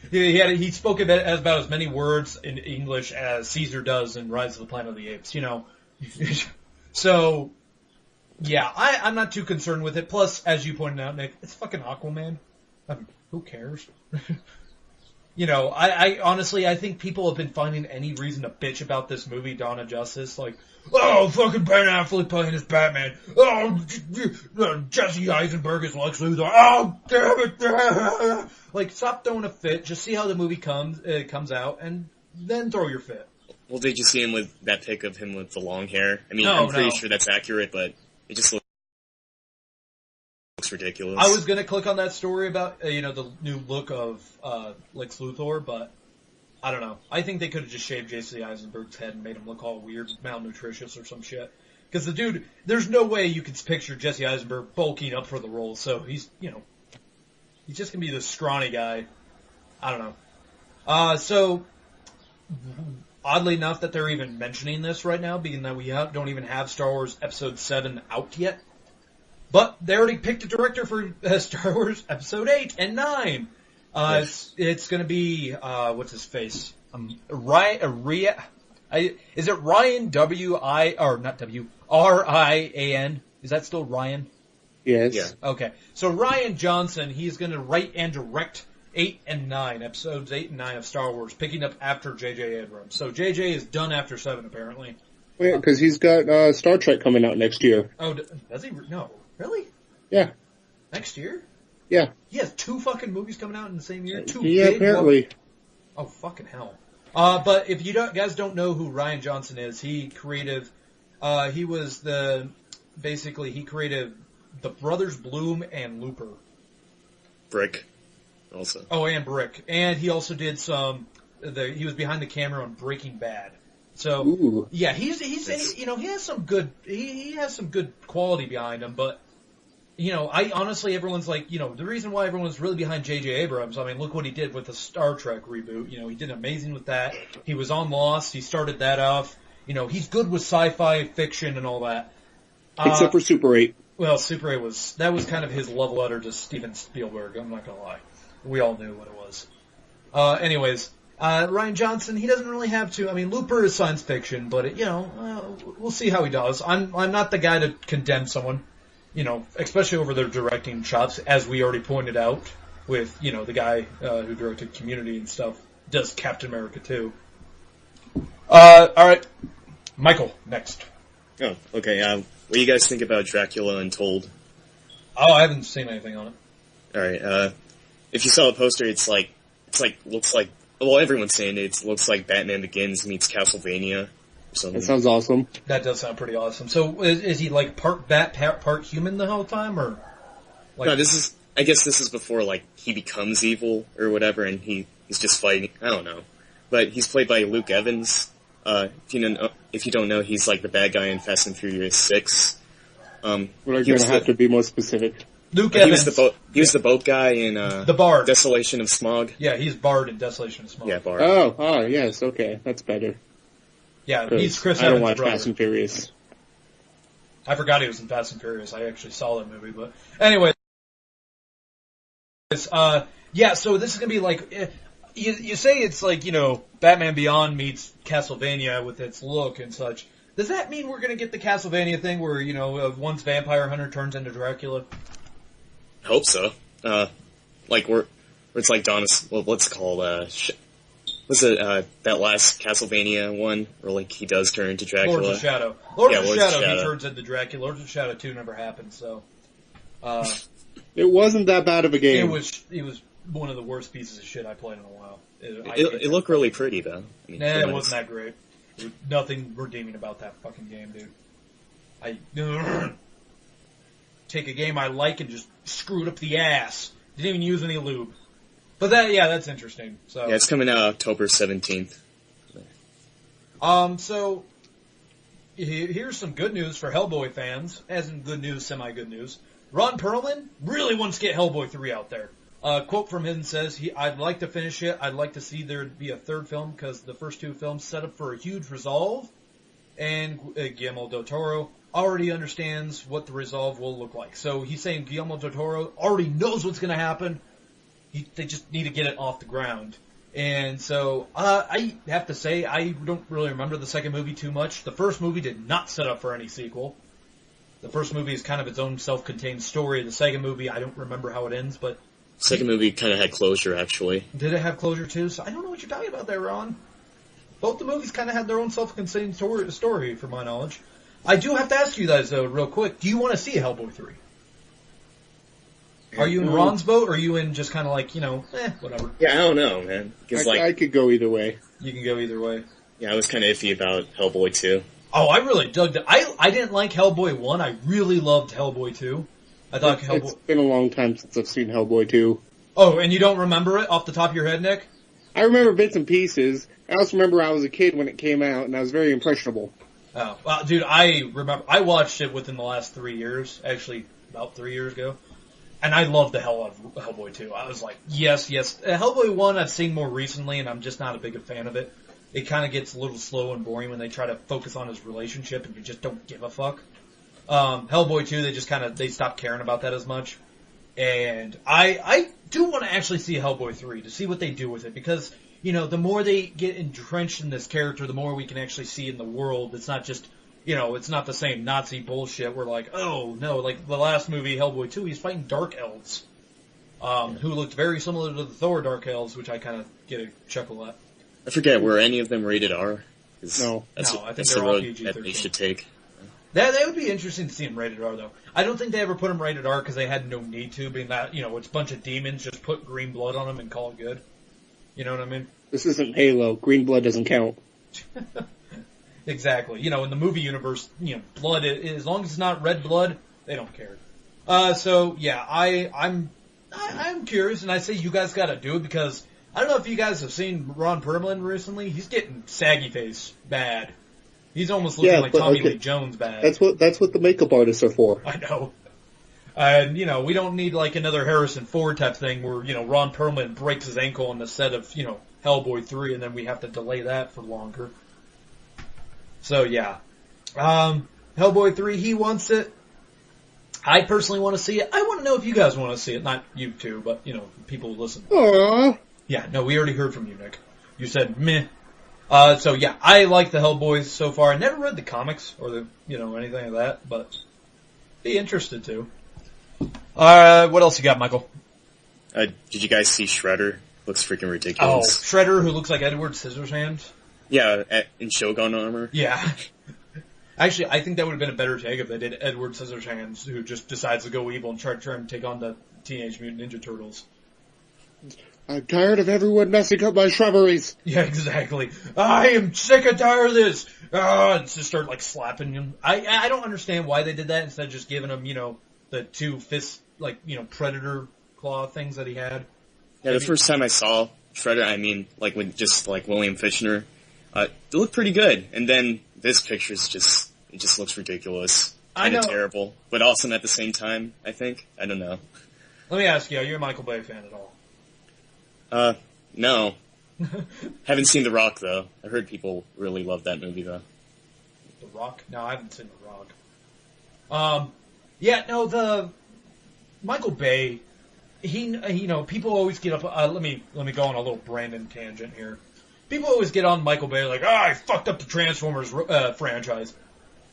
he spoke about as many words in English as Caesar does in Rise of the Planet of the Apes, So, yeah, I'm not too concerned with it. Plus, as you pointed out, Nick, it's fucking Aquaman. I mean, who cares? I honestly, I think people have been finding any reason to bitch about this movie, Dawn of Justice. Like, oh, fucking Ben Affleck playing as Batman. Oh, Jesse Eisenberg is Lex Luthor. Oh, damn it. Like, stop throwing a fit. Just see how the movie comes out, and then throw your fit. Well, did you see him with that pic of him with the long hair? I mean, No, I'm pretty no. sure that's accurate, but it just looks ridiculous. I was gonna click on that story about, the new look of, Lex Luthor, but I don't know. I think they could have just shaved Jesse Eisenberg's head and made him look all weird, malnutritious or some shit. Cause the dude, there's no way you could picture Jesse Eisenberg bulking up for the role, so he's just gonna be this scrawny guy. I don't know. So, oddly enough that they're even mentioning this right now, being that we don't even have Star Wars Episode 7 out yet. But they already picked a director for Star Wars Episode 8 and 9. Yes. It's gonna be, what's his face? Is it Ryan R-I-A-N? Is that still Ryan? Yes. Yeah. Okay. So Ryan Johnson, he's gonna write and direct 8 and 9, episodes 8 and 9 of Star Wars, picking up after J.J. Abrams. So J.J. is done after 7, apparently. Yeah, because he's got Star Trek coming out next year. Oh, does he? No. Really? Yeah. Next year? Yeah. He has 2 fucking movies coming out in the same year? 2 Yeah, big apparently. Oh, fucking hell. But if you guys don't know who Ryan Johnson is, he created the Brothers Bloom and Looper. Brick, also. Oh, and Brick. And he also did he was behind the camera on Breaking Bad. So, Ooh. yeah, he has some good, he has some good quality behind him, but, everyone's like, the reason why everyone's really behind J.J. Abrams, I mean, look what he did with the Star Trek reboot. He did amazing with that. He was on Lost. He started that off. He's good with sci-fi fiction and all that. Except for Super 8. Well, Super 8 was kind of his love letter to Steven Spielberg. I'm not gonna lie. We all knew what it was. Anyways, Ryan Johnson, he doesn't really have to. I mean, Looper is science fiction, but we'll see how he does. I'm not the guy to condemn someone, especially over their directing chops, as we already pointed out with, the guy who directed Community and stuff does Captain America too. All right, Michael, next. Oh, okay. What do you guys think about Dracula Untold? Oh, I haven't seen anything on it. Alright, if you saw the poster, looks like, well, everyone's saying it looks like Batman Begins meets Castlevania. something. That sounds awesome. That does sound pretty awesome. So is he like part bat, part human the whole time, or? Like, No, I guess this is before, like, he becomes evil or whatever, and he's just fighting. I don't know. But he's played by Luke Evans. If you don't know, he's like the bad guy in Fast and Furious 6. We're going to have to be more specific. Luke He Evans. was the boat guy in The Bard. Desolation of Smog. Yeah, he's Bard in Desolation of Smoke. Yeah, Bard. Oh, yes, okay, that's better. Yeah, he's Chris I don't Evans' watch brother. Fast and Furious. I forgot he was in Fast and Furious. I actually saw that movie, but anyway. Yeah, so this is gonna be like, you say it's like, Batman Beyond meets Castlevania with its look and such. Does that mean we're gonna get the Castlevania thing where, once Vampire Hunter turns into Dracula? Hope so. Like where it's like what's it called? Was it that last Castlevania one where like he does turn into Dracula? Lords of Shadow. Lords of Lords Shadow, of he Shadow. turns into Dracula. Lords of Shadow 2 never happened, so. It wasn't that bad of a It game. was one of the worst pieces of shit I played in a while. It looked really pretty though. I mean, Nah, from it what wasn't that great. There was nothing redeeming about that fucking game, dude. I take a game I like and just screw it up the ass. Didn't even use any lube. But that's interesting. So, Yeah, it's coming out October 17th. so here's some good news for Hellboy fans, as in good news, semi-good news. Ron Perlman really wants to get Hellboy 3 out there. Quote from him says, I'd like to finish it. I'd like to see there be a third film because the first two films set up for a huge resolve. And Guillermo del Toro already understands what the resolve will look like. So he's saying Guillermo del Toro already knows what's going to happen. They just need to get it off the ground. And so, I have to say, I don't really remember the second movie too much. The first movie did not set up for any sequel. The first movie is kind of its own self-contained story. The second movie, I don't remember how it ends, but... Second movie kind of had closure, actually. Did it have closure too? So I don't know what you're talking about there, Ron. Both the movies kind of had their own self-contained story, from my knowledge. I do have to ask you guys, though, real quick. Do you want to see Hellboy 3? Are you in Ron's boat, or are you in just kind of like, whatever? Yeah, I don't know, man. Because I could go either way. You can go either way. yeah, I was kind of iffy about Hellboy 2. Oh, I really dug that. I didn't like Hellboy 1. I really loved Hellboy 2. I thought Hellboy... It's been a long time since I've seen Hellboy 2. Oh, and you don't remember it off the top of your head, Nick? I remember bits and pieces. I also remember I was a kid when it came out, and I was very impressionable. Oh, well, dude, I remember, I watched it within the last 3 years, actually, about 3 years ago, and I loved the hell out of Hellboy 2. I was like, yes. Hellboy 1 I've seen more recently, and I'm just not a big fan of it. It kind of gets a little slow and boring when they try to focus on his relationship, and you just don't give a fuck. Hellboy 2, they stopped caring about that as much. And I do want to actually see Hellboy 3, to see what they do with it, because, the more they get entrenched in this character, the more we can actually see in the world. It's not just, it's not the same Nazi bullshit where like, oh no, like the last movie, Hellboy 2, he's fighting Dark Elves, who looked very similar to the Thor Dark Elves, which I kind of get a chuckle at. I forget, were any of them rated R? No. I think That's they're the all road PG-13. that they should take. That would be interesting to see him rated R, though. I don't think they ever put him rated R because they had no need to, being that, it's a bunch of demons, just put green blood on them and call it good. You know what I mean? This isn't Halo. Green blood doesn't count. Exactly. In the movie universe, blood, as long as it's not red blood, they don't care. So, yeah, I'm curious, and I say you guys gotta do it because I don't know if you guys have seen Ron Perlman recently. He's getting saggy face bad. He's almost looking like Tommy Lee Jones bad. That's what the makeup artists are for. I know. And, we don't need like another Harrison Ford type thing where, Ron Perlman breaks his ankle on the set of, Hellboy 3 and then we have to delay that for longer. So, yeah. Hellboy 3, he wants it. I personally want to see it. I want to know if you guys want to see it. Not you two, but, people who listen. Aww. Yeah, no, we already heard from you, Nick. You said meh. So yeah, I like the Hellboys so far. I never read the comics or the, anything like that, but be interested to. What else you got, Michael? Did you guys see Shredder? Looks freaking Oh, ridiculous. Shredder, who looks like Edward Scissorhands. Yeah, in Shogun armor. Yeah. Actually, I think that would have been a better take if they did Edward Scissorhands, who just decides to go evil and try to take on the Teenage Mutant Ninja Turtles. I'm tired of everyone messing up my shrubberies. Yeah, exactly. I am sick and tired of this. And just start like slapping him. I don't understand why they did that instead of just giving him, the two fist, predator claw things that he had. Yeah, the first time I saw Shredder, with just like William Fichtner, it looked pretty good. And then this picture is just looks ridiculous. Kind of terrible, but awesome at the same time, I think. I don't know. Let me ask you, are you a Michael Bay fan at all? No. Haven't seen The Rock, though. I heard people really love that movie, though. The Rock? No, I haven't seen The Rock. The Michael Bay, people always get up, let me go on a little Brandon tangent here. People always get on Michael Bay like, I fucked up the Transformers franchise.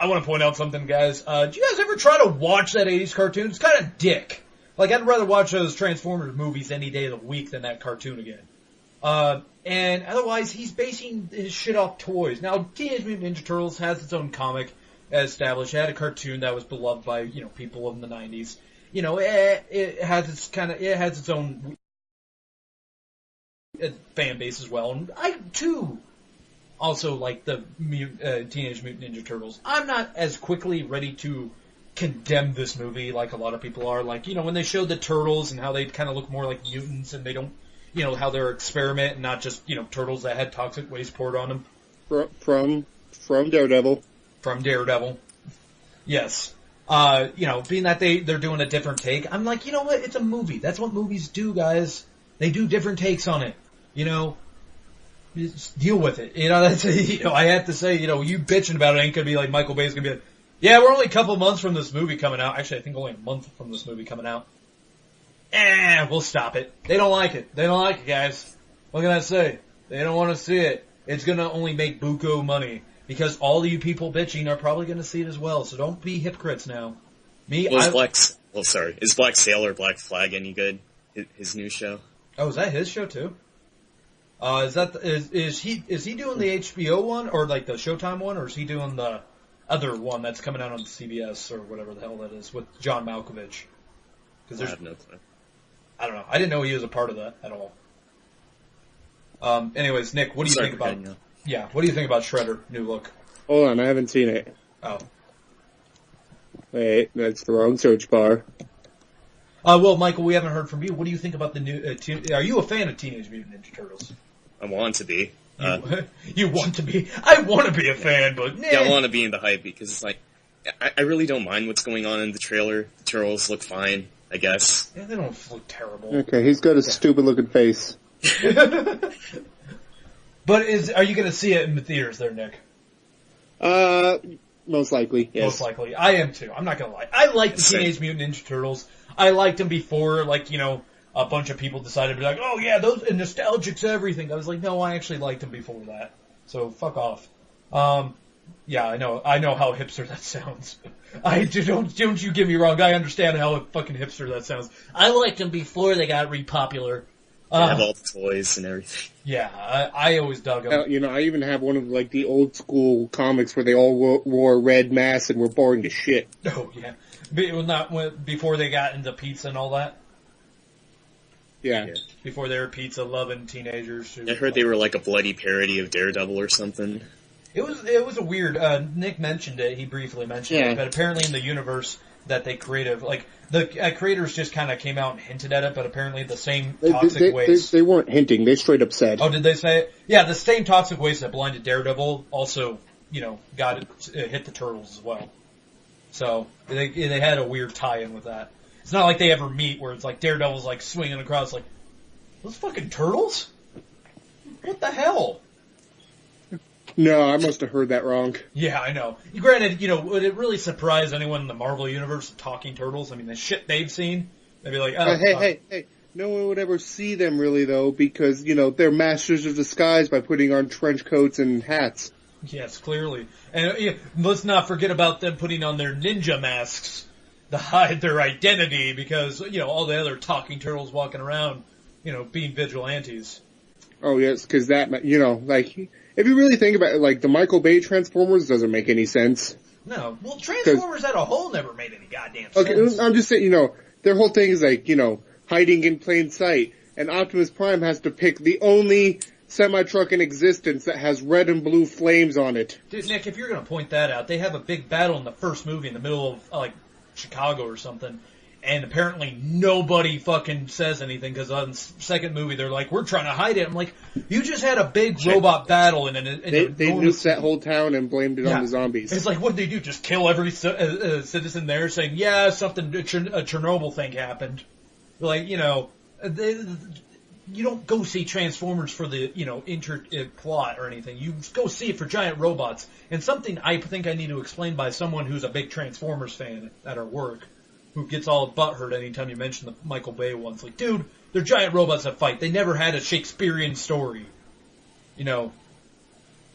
I want to point out something, guys. Do you guys ever try to watch that 80s cartoon? It's kind of dick. Like, I'd rather watch those Transformers movies any day of the week than that cartoon again. And otherwise, he's basing his shit off toys. Now, Teenage Mutant Ninja Turtles has its own comic established. It had a cartoon that was beloved by, people in the 90s. It has its own fan base as well. And I, too, also like the Teenage Mutant Ninja Turtles. I'm not as quickly ready to condemn this movie like a lot of people are. Like, when they showed the turtles and how they kind of look more like mutants and they don't, how they're experiment and not just, turtles that had toxic waste poured on them. From Daredevil. From Daredevil. Yes. Being that they're doing a different take, I'm like, you know what? It's a movie. That's what movies do, guys. They do different takes on it. Just deal with it. That's, I have to say, you bitching about it ain't gonna be like Michael Bay's gonna be like, yeah, we're only a couple months from this movie coming out. Actually, I think only a month from this movie coming out. We'll stop it. They don't like it. They don't like it, guys. What can I say? They don't want to see it. It's gonna only make buku money. Because all of you people bitching are probably gonna see it as well, so don't be hypocrites now. Is Black Sailor, Black Flag any good? His new show? Oh, is that his show too? Is he doing the HBO one, or like the Showtime one, or is he doing the other one that's coming out on CBS or whatever the hell that is with John Malkovich? I have no clue. I don't know. I didn't know he was a part of that at all. Anyways, Nick, what do you think about? Yeah, what do you think about Shredder new look? Hold on, I haven't seen it. Oh, wait, that's the wrong search bar. Well, Michael, we haven't heard from you. What do you think about the new? Are you a fan of Teenage Mutant Ninja Turtles? I want to be. You want to be? I want to be a fan, but yeah, I want to be in the hype because it's like I really don't mind what's going on in the trailer. The turtles look fine, I guess. Yeah, they don't look terrible. Okay, he's got a stupid looking face. But are you going to see it in the theaters there, Nick? Most likely, yes. Most likely. I am too. I'm not going to lie. I like the Teenage Mutant Ninja Turtles. I liked them before, a bunch of people decided to be like, oh yeah, those nostalgic's everything. I was like, no, I actually liked them before that. So fuck off. Yeah, I know how hipster that sounds. Don't you get me wrong. I understand how fucking hipster that sounds. I liked them before they got re-popular. They have all the toys and everything. Yeah, I always dug them. I even have one of the old school comics where they all wore red masks and were boring as shit. Oh yeah, before they got into pizza and all that. Yeah. Before they were pizza loving teenagers. I heard they were like a bloody parody of Daredevil or something. It was a weird. Nick mentioned it. He briefly mentioned it, but apparently in the universe that they created, the creators just kind of came out and hinted at it, but apparently the same toxic waste. They weren't hinting. They straight up said. Oh, did they say it? Yeah, the same toxic waste that blinded Daredevil also, got it hit the Turtles as well. So they had a weird tie-in with that. It's not like they ever meet where it's like Daredevil's like swinging across like, those fucking turtles? What the hell? No, I must have heard that wrong. Yeah, I know. Granted, would it really surprise anyone in the Marvel Universe talking turtles? I mean, the shit they've seen, they'd be like, oh, hey. No one would ever see them really though, because, they're masters of disguise by putting on trench coats and hats. Yes, clearly. And let's not forget about them putting on their ninja masks to hide their identity because, all the other talking turtles walking around, being vigilantes. Oh, yes, because that, if you really think about it, the Michael Bay Transformers doesn't make any sense. No. Well, Transformers as a whole never made any goddamn sense. Okay, I'm just saying, their whole thing is hiding in plain sight. and Optimus Prime has to pick the only semi-truck in existence that has red and blue flames on it. Dude, Nick, if you're going to point that out, they have a big battle in the first movie in the middle of, like, Chicago or something, and apparently nobody fucking says anything, because on the second movie they're like, we're trying to hide it. I'm like, you just had a big robot battle in They nuked that whole town and blamed it on the zombies. It's like, what did they do? Just kill every citizen there, saying, yeah, something, a Chernobyl thing happened. Like, you know, you don't go see Transformers for the, you know, plot or anything. You go see it for giant robots. And something I think I need to explain by someone who's a big Transformers fan at our work, who gets all butthurt anytime you mention the Michael Bay ones. Like, dude, they're giant robots that fight. They never had a Shakespearean story. You know.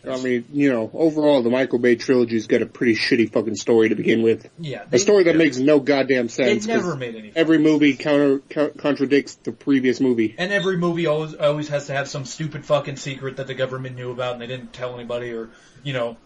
I mean, you know, overall, the Michael Bay trilogy's got a pretty shitty fucking story to begin with. Yeah. A story that makes no goddamn sense. It never made any sense. Every movie contradicts the previous movie. And every movie always has to have some stupid fucking secret that the government knew about and they didn't tell anybody, or, you know,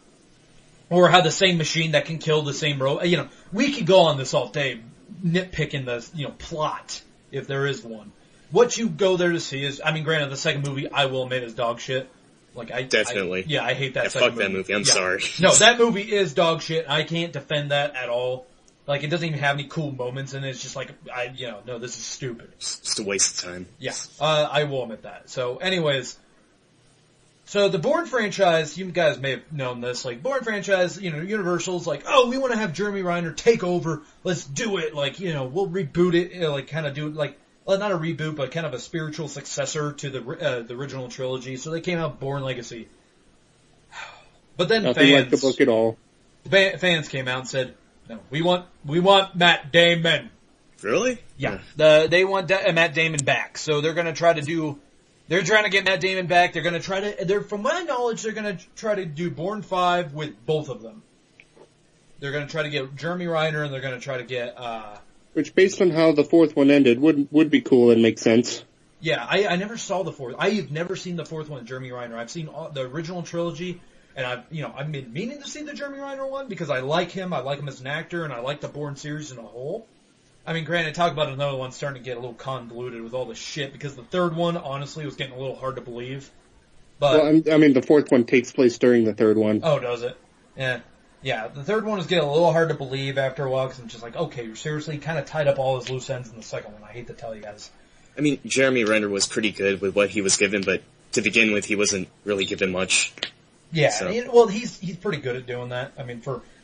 or how the same machine that can kill the same robot. You know, we could go on this all day, nitpicking the, you know, plot, if there is one. What you go there to see is, I mean, granted, the second movie, I will admit, is dog shit. Like, Definitely. I hate that second movie. Fuck that movie, I'm sorry. No, that movie is dog shit. I can't defend that at all. Like, it doesn't even have any cool moments in it. It's just like, no, this is stupid. It's just a waste of time. Yeah, I will admit that. So, anyways, so the Bourne franchise, you guys may have known this, like, Bourne franchise, you know, Universal's like, oh, we want to have Jeremy Renner take over, let's do it, like, you know, we'll reboot it, you know, like, kind of do it, like, well, not a reboot, but kind of a spiritual successor to the original trilogy. So they came out with Bourne Legacy. But then nothing like the book at all. Fans came out and said, no, we want Matt Damon. Really? Yeah. They want Matt Damon back. So they're going to try to get Matt Damon back. They're going to try to, from my knowledge, they're going to try to do Bourne 5 with both of them. They're going to try to get Jeremy Renner, and they're going to try to get, which, based on how the fourth one ended, would be cool and make sense. Yeah, I never saw the fourth. I've never seen the fourth one with Jeremy Renner. I've seen the original trilogy, and I've been meaning to see the Jeremy Renner one because I like him as an actor, and I like the Bourne series in a whole. I mean, granted, talk about another one starting to get a little convoluted with all the shit, because the third one, honestly, was getting a little hard to believe. But, well, I mean, the fourth one takes place during the third one. Oh, does it? Yeah. Yeah, the third one was getting a little hard to believe after a while, because I'm just like, okay, you're seriously kind of tied up all his loose ends in the second one. I hate to tell you guys. I mean, Jeremy Renner was pretty good with what he was given, but to begin with, he wasn't really given much. Yeah, so. Well, he's pretty good at doing that. I mean,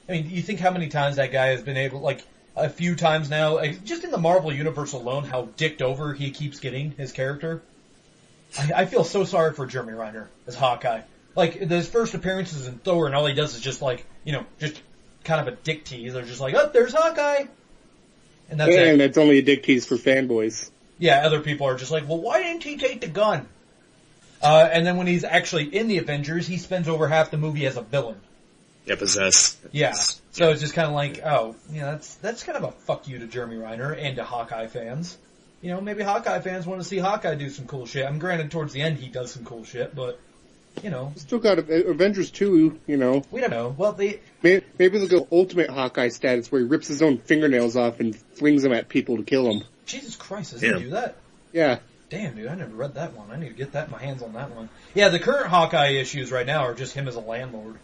you think how many times that guy has been able, like, a few times now, just in the Marvel Universe alone, how dicked over he keeps getting his character. I feel so sorry for Jeremy Renner as Hawkeye. Like, his first appearances in Thor, and all he does is just, like, you know, just kind of a dick tease. They're just like, oh, there's Hawkeye! And that's it. And that's only a dick tease for fanboys. Yeah, other people are just like, well, why didn't he take the gun? And then when he's actually in the Avengers, he spends over half the movie as a villain. Yeah, possessed. Yeah. So it's just kind of like, oh, you know, that's kind of a fuck you to Jeremy Renner and to Hawkeye fans. You know, maybe Hawkeye fans want to see Hawkeye do some cool shit. I'm granted, towards the end he does some cool shit, but, you know. Still got Avengers 2, you know. We don't know. Well, Maybe they'll go Ultimate Hawkeye status where he rips his own fingernails off and flings them at people to kill them. Jesus Christ, does he do that? Yeah. Damn, dude, I never read that one. I need to get my hands on that one. Yeah, the current Hawkeye issues right now are just him as a landlord.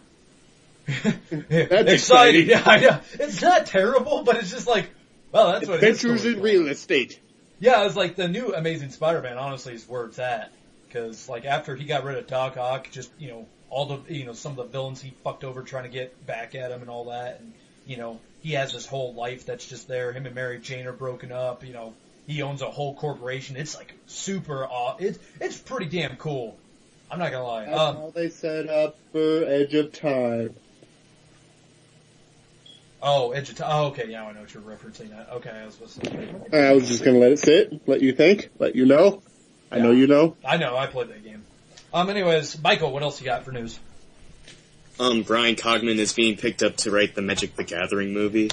That's exciting. Yeah, I know. It's not terrible, but it's just like, well, that's what it is. Adventures in real estate. Yeah, it's like the new Amazing Spider-Man, honestly, is where it's at. Because, like, after he got rid of Doc Ock, just, you know, all the, you know, some of the villains he fucked over trying to get back at him and all that. And, you know, he has this whole life that's just there. Him and Mary Jane are broken up. You know, he owns a whole corporation. It's, like, super it's pretty damn cool. I'm not gonna lie. That's how they set up for Edge of Time. Oh, Edge of Time. Oh, okay, yeah, I know what you're referencing. Okay, I was listening. I was just gonna let it sit, let you think, let you know. I know you know. I know, I played that game. Anyways, Michael, what else you got for news? Brian Cogman is being picked up to write the Magic the Gathering movie.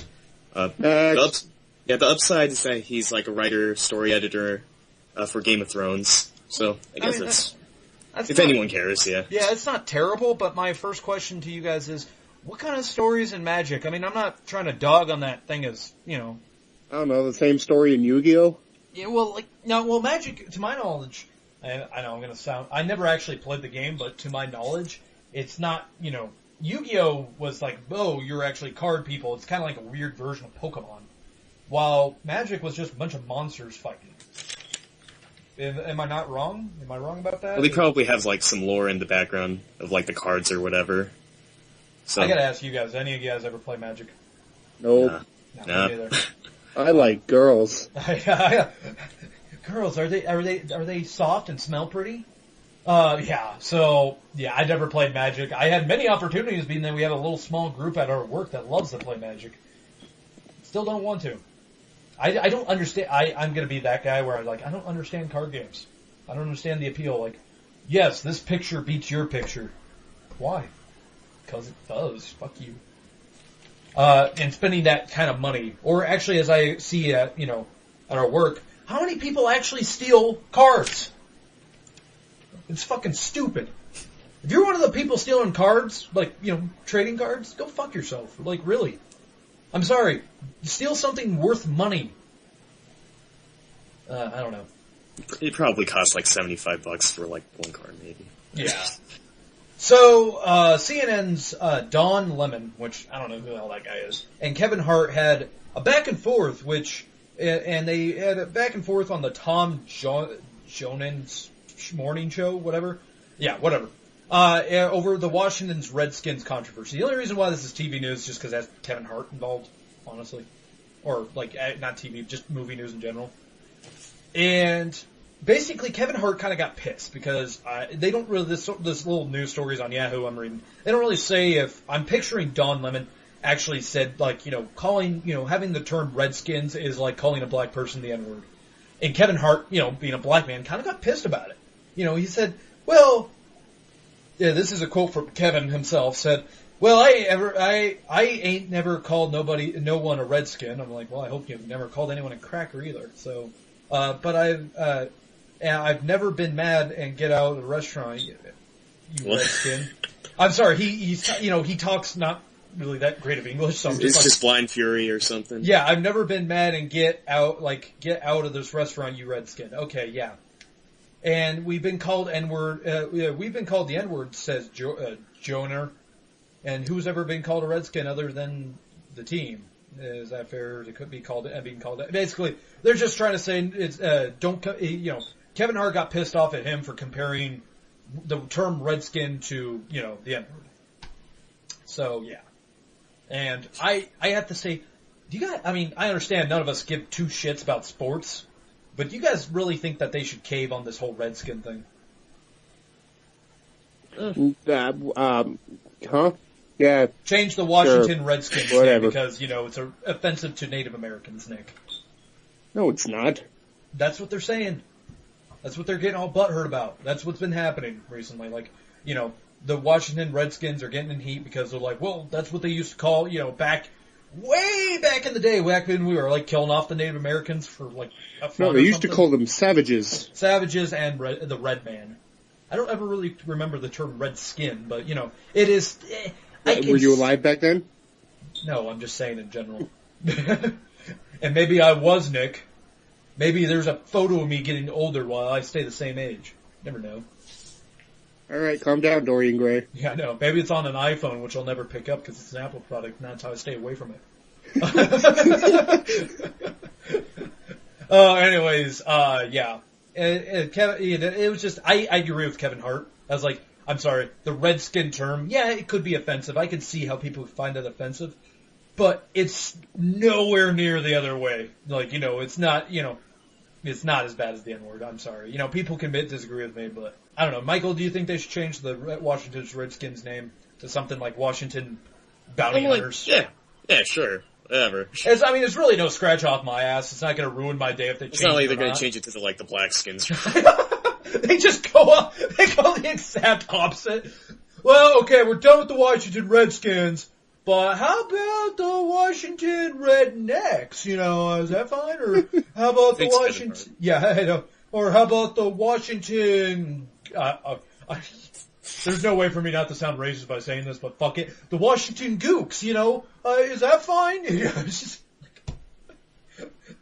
The upside is that he's like a writer, story editor, for Game of Thrones. So, I guess that's if anyone cares, yeah. Yeah, it's not terrible, but my first question to you guys is, what kind of stories in Magic? I mean, I'm not trying to dog on that thing as, you know. I don't know, the same story in Yu-Gi-Oh? Yeah, well, like, no, well, Magic, to my knowledge, and I know I'm gonna sound, I never actually played the game, but to my knowledge, it's not, you know, Yu-Gi-Oh! Was like, oh, you're actually card people. It's kind of like a weird version of Pokemon. While Magic was just a bunch of monsters fighting. Am I not wrong? Am I wrong about that? Well, they probably have like some lore in the background of like the cards or whatever. So I gotta ask you guys, any of you guys ever play Magic? Nope. Nah. Me neither. I like girls. Girls, are they soft and smell pretty? Yeah. So yeah, I never played Magic. I had many opportunities, being that we have a little small group at our work that loves to play Magic. Still don't want to. I don't understand. I'm gonna be that guy where I don't understand card games. I don't understand the appeal. Like, yes, this picture beats your picture. Why? Because it does. Fuck you. And spending that kind of money, or actually, as I see at our work, how many people actually steal cards? It's fucking stupid. If you're one of the people stealing cards, like, trading cards, go fuck yourself. Like, really. I'm sorry. Steal something worth money. I don't know. it probably costs like $75 for like one card, maybe. Yeah. So, CNN's Don Lemon, which I don't know who the hell that guy is, and Kevin Hart had a back and forth, and they had a back and forth on the Tom Jonen's morning show, whatever. Yeah, whatever. Over the Washington's Redskins controversy. The only reason why this is TV news is just because that's Kevin Hart involved, honestly. Or, like, not TV, just movie news in general. And basically, Kevin Hart kind of got pissed because they don't really, this little news stories on Yahoo I'm reading, they don't really say if, I'm picturing Don Lemon actually said, like, calling, having the term Redskins is like calling a black person the N-word. And Kevin Hart, being a black man, kind of got pissed about it. He said, well, yeah, this is a quote from Kevin himself, said, well, I ain't never called no one a redskin. I'm like, well, I hope you've never called anyone a cracker either. So, but I've never been mad and get out of the restaurant, you redskin. I'm sorry, he talks not really that great of English, so I'm just it's just blind fury or something. Yeah, I've never been mad and get out of this restaurant, you redskin. Okay, yeah. And we've been called N-word, we've been called the N-word, says Joner. And who's ever been called a redskin other than the team? Is that fair? It could be called, being called that. Basically, they're just trying to say, Kevin Hart got pissed off at him for comparing the term redskin to, the N-word. So, yeah. And I have to say, do you guys, I understand none of us give two shits about sports, but do you guys really think that they should cave on this whole redskin thing? Huh? Yeah. Change the Washington Sure. Redskins Whatever. name because, it's offensive to Native Americans, Nick. No, it's not. That's what they're saying. That's what they're getting all butthurt about. That's what's been happening recently. Like, the Washington Redskins are getting in heat because they're like, well, that's what they used to call, way back in the day, back when we were, like, killing off the Native Americans for, like, a fun No, they or used to something. call them savages. Savages and the Red Man. I don't ever really remember the term red skin, but, it is... Were you alive back then? No, I'm just saying in general. And maybe I was, Nick. Maybe there's a photo of me getting older while I stay the same age. Never know. Alright, calm down, Dorian Gray. Yeah, I know. Maybe it's on an iPhone, which I'll never pick up because it's an Apple product, and that's how I stay away from it. Anyways, yeah. Kevin, it was just, I agree with Kevin Hart. I was like, I'm sorry, the redskin term, yeah, it could be offensive. I can see how people find it offensive. But it's nowhere near the other way. Like, it's not, it's not as bad as the N-word. I'm sorry. People can disagree with me, but I don't know. Michael, do you think they should change the Washington's Redskins name to something like Washington Bounty Hunters? Yeah, sure. Whatever. It's really no scratch off my ass. It's not going to ruin my day if they change it. It's not like or they're going not. to change it to the black skins. They just go up, they go the exact opposite. Well, okay, we're done with the Washington Redskins, but how about the Washington Rednecks? Is that fine? Or how about the Thanks, Washington, yeah, I know. Or how about the Washington, there's no way for me not to sound racist by saying this, but fuck it. The Washington Gooks, is that fine? It's just,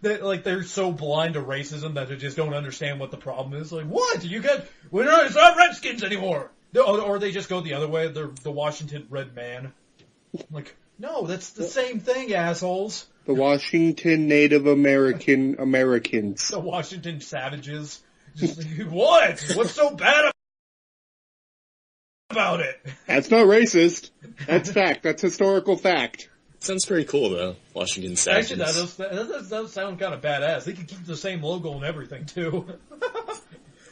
they're so blind to racism that they just don't understand what the problem is. Like, what? It's not Redskins anymore. Or they just go the other way. They're the Washington Red Man. Like, no, that's the same thing, assholes. The Washington Native Americans. The Washington Savages. Just like, what? What's so bad about it? That's not racist. That's fact. That's historical fact. Sounds pretty cool though, Washington Savages. Actually, that does sound kind of badass. They could keep the same logo and everything too.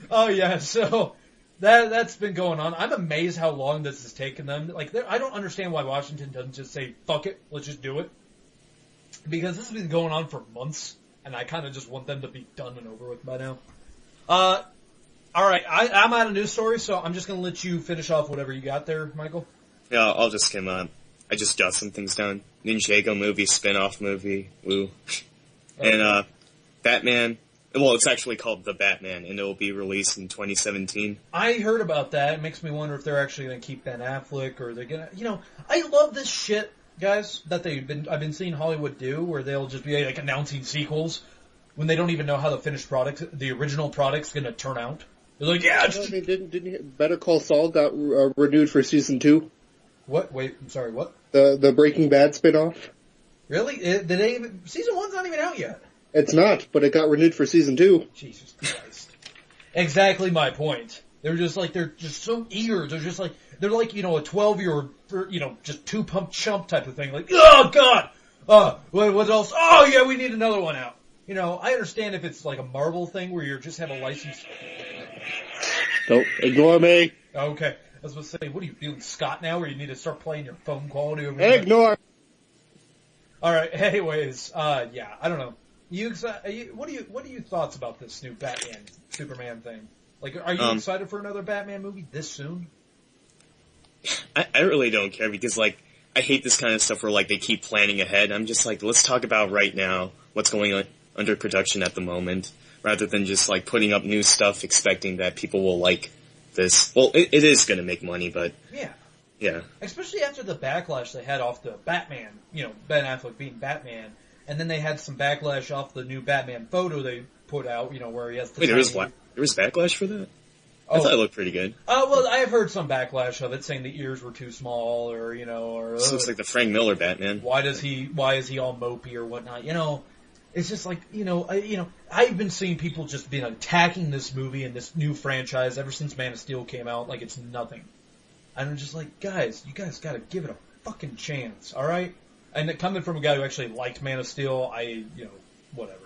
Oh yeah, so that's been going on. I'm amazed how long this has taken them. Like, I don't understand why Washington doesn't just say, fuck it, let's just do it. Because this has been going on for months, and I kind of just want them to be done and over with by now. Alright, I'm out of news stories, so I'm just gonna let you finish off whatever you got there, Michael. Yeah, I'll just skim on. I just jot some things down. Ninjago movie, spin-off movie, woo. And, Batman. Well, it's actually called The Batman, and it will be released in 2017. I heard about that. It makes me wonder if they're actually going to keep Ben Affleck, or they're going to... I love this shit, guys, that I've been seeing Hollywood do, where they'll just be, like, announcing sequels when they don't even know how the finished product, the original product's going to turn out. They're like, yeah... Didn't Better Call Saul got renewed for season 2? What? Wait, I'm sorry, what? The Breaking Bad spinoff? Really? Season 1's not even out yet. It's not, but it got renewed for season 2. Jesus Christ. Exactly my point. They're just so eager. They're like, a 12-year, just two-pump chump type of thing. Like, oh God! What else? Oh yeah, we need another one out. I understand if it's like a Marvel thing where you just have a license. Don't ignore me. Okay. I was going to say, what are you doing, Scott, now, where you need to start playing your phone quality over here? Ignore. Alright, anyways, yeah, I don't know. What are your thoughts about this new Batman, Superman thing? Like, are you excited for another Batman movie this soon? I really don't care because, like, I hate this kind of stuff where, like, they keep planning ahead. I'm just like, let's talk about right now what's going on under production at the moment, rather than just, like, putting up new stuff expecting that people will like this. Well, it is going to make money, but... Yeah. Especially after the backlash they had off the Batman, Ben Affleck being Batman, and then they had some backlash off the new Batman photo they put out, where he has the... Wait, there was backlash for that? I thought it looked pretty good. Well, I have heard some backlash of it, saying the ears were too small, or, This looks like the Frank Miller Batman. Why is he all mopey or whatnot? It's just like, I've been seeing people just been attacking this movie and this new franchise ever since Man of Steel came out like it's nothing. And I'm just like, guys, you guys gotta give it a fucking chance, alright? And coming from a guy who actually liked Man of Steel, whatever.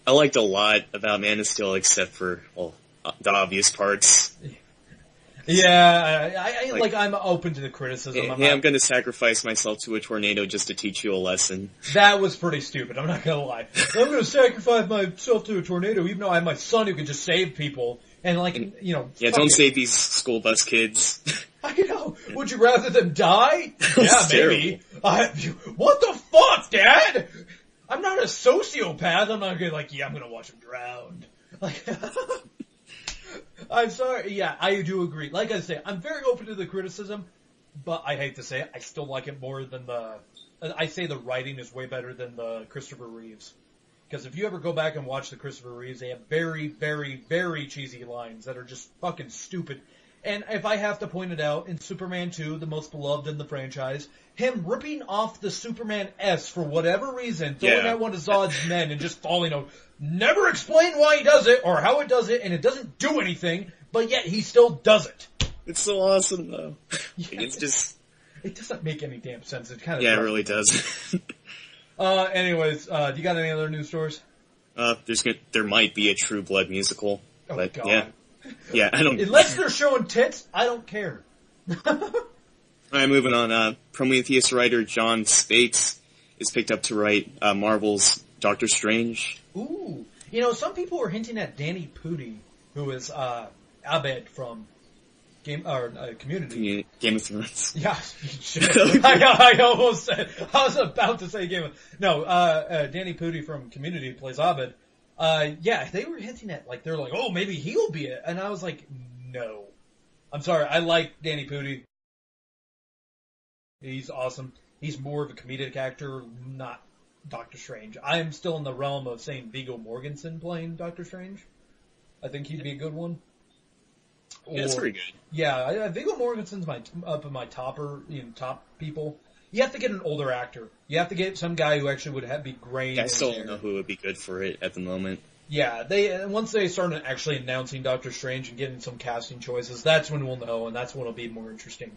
I liked a lot about Man of Steel except for, the obvious parts. Yeah, I'm open to the criticism. I'm gonna sacrifice myself to a tornado just to teach you a lesson. That was pretty stupid, I'm not gonna lie. I'm gonna sacrifice myself to a tornado even though I have my son who can just save people. And Yeah, don't save these school bus kids. I know. Would you rather them die? Yeah, maybe. Terrible. What the fuck, Dad? I'm not a sociopath. I'm not gonna I'm gonna watch them drown. I'm sorry. Yeah, I do agree. Like I say, I'm very open to the criticism, but I hate to say it, I still like it more than I say the writing is way better than the Christopher Reeves. Because if you ever go back and watch the Christopher Reeves, they have very, very, very cheesy lines that are just fucking stupid. And if I have to point it out, in Superman 2, the most beloved in the franchise, him ripping off the Superman S for whatever reason, throwing at one of Zod's men and just falling over. Never explain why he does it or how it does it, and it doesn't do anything, but yet he still does it. It's so awesome, though. Yeah, it's just... It doesn't make any damn sense. It kind of... Yeah, it really does. Anyways, do you got any other news stories? There might be a True Blood musical. Oh, but God. Yeah, I don't... Unless they're showing tits, I don't care. Alright, moving on. Prometheus writer John Spates is picked up to write Marvel's Doctor Strange. Ooh. Some people were hinting at Danny Pudi, who is Abed from Community. Game of Thrones. Yeah, I almost said, I was about to say Game of... No, Danny Pudi from Community plays Abed. Yeah, they were hinting at, they're like, oh, maybe he'll be it. And I was like, no. I'm sorry, I like Danny Pudi. He's awesome. He's more of a comedic actor, not Doctor Strange. I am still in the realm of saying Viggo Mortensen playing Doctor Strange. I think he'd be a good one. Yeah, that's pretty good. Yeah, Viggo Mortensen's up in my top people. You have to get an older actor. You have to get some guy who actually would be great. I still don't know who would be good for it at the moment. Yeah, once they start actually announcing Doctor Strange and getting some casting choices, that's when we'll know, and that's when it'll be more interesting.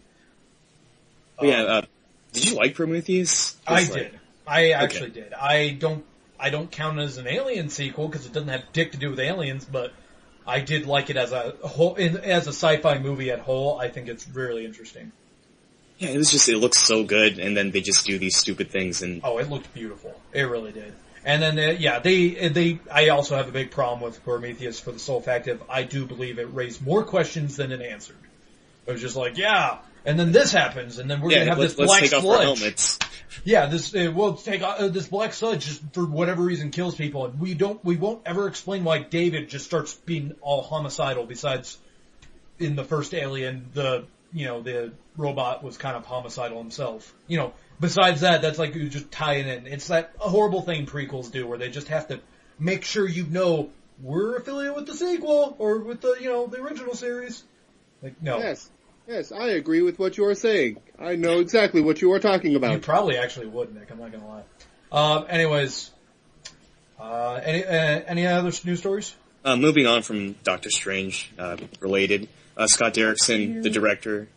Did you like Prometheus? I did. I actually did. I don't count it as an Alien sequel because it doesn't have dick to do with aliens, but I did like it as a whole, as a sci-fi movie at whole. I think it's really interesting. Yeah, it looks so good, and then they just do these stupid things, and it looked beautiful. It really did. And then, I also have a big problem with Prometheus for the sole fact of I do believe it raised more questions than it answered. It was just like, yeah, and then this happens, and then we're gonna have this black take sludge. off our helmets. Yeah, we'll take this black sludge just for whatever reason kills people, and we won't ever explain why David just starts being all homicidal. Besides, in the first Alien, the robot was kind of homicidal himself. Besides that, that's like you just tie it in. It's that horrible thing prequels do, where they just have to make sure we're affiliated with the sequel or with the the original series. Like no. Yes, I agree with what you are saying. I know exactly what you are talking about. You probably actually would, Nick. I'm not gonna lie. Anyways, any other news stories? Moving on from Doctor Strange, related, Scott Derrickson, the director,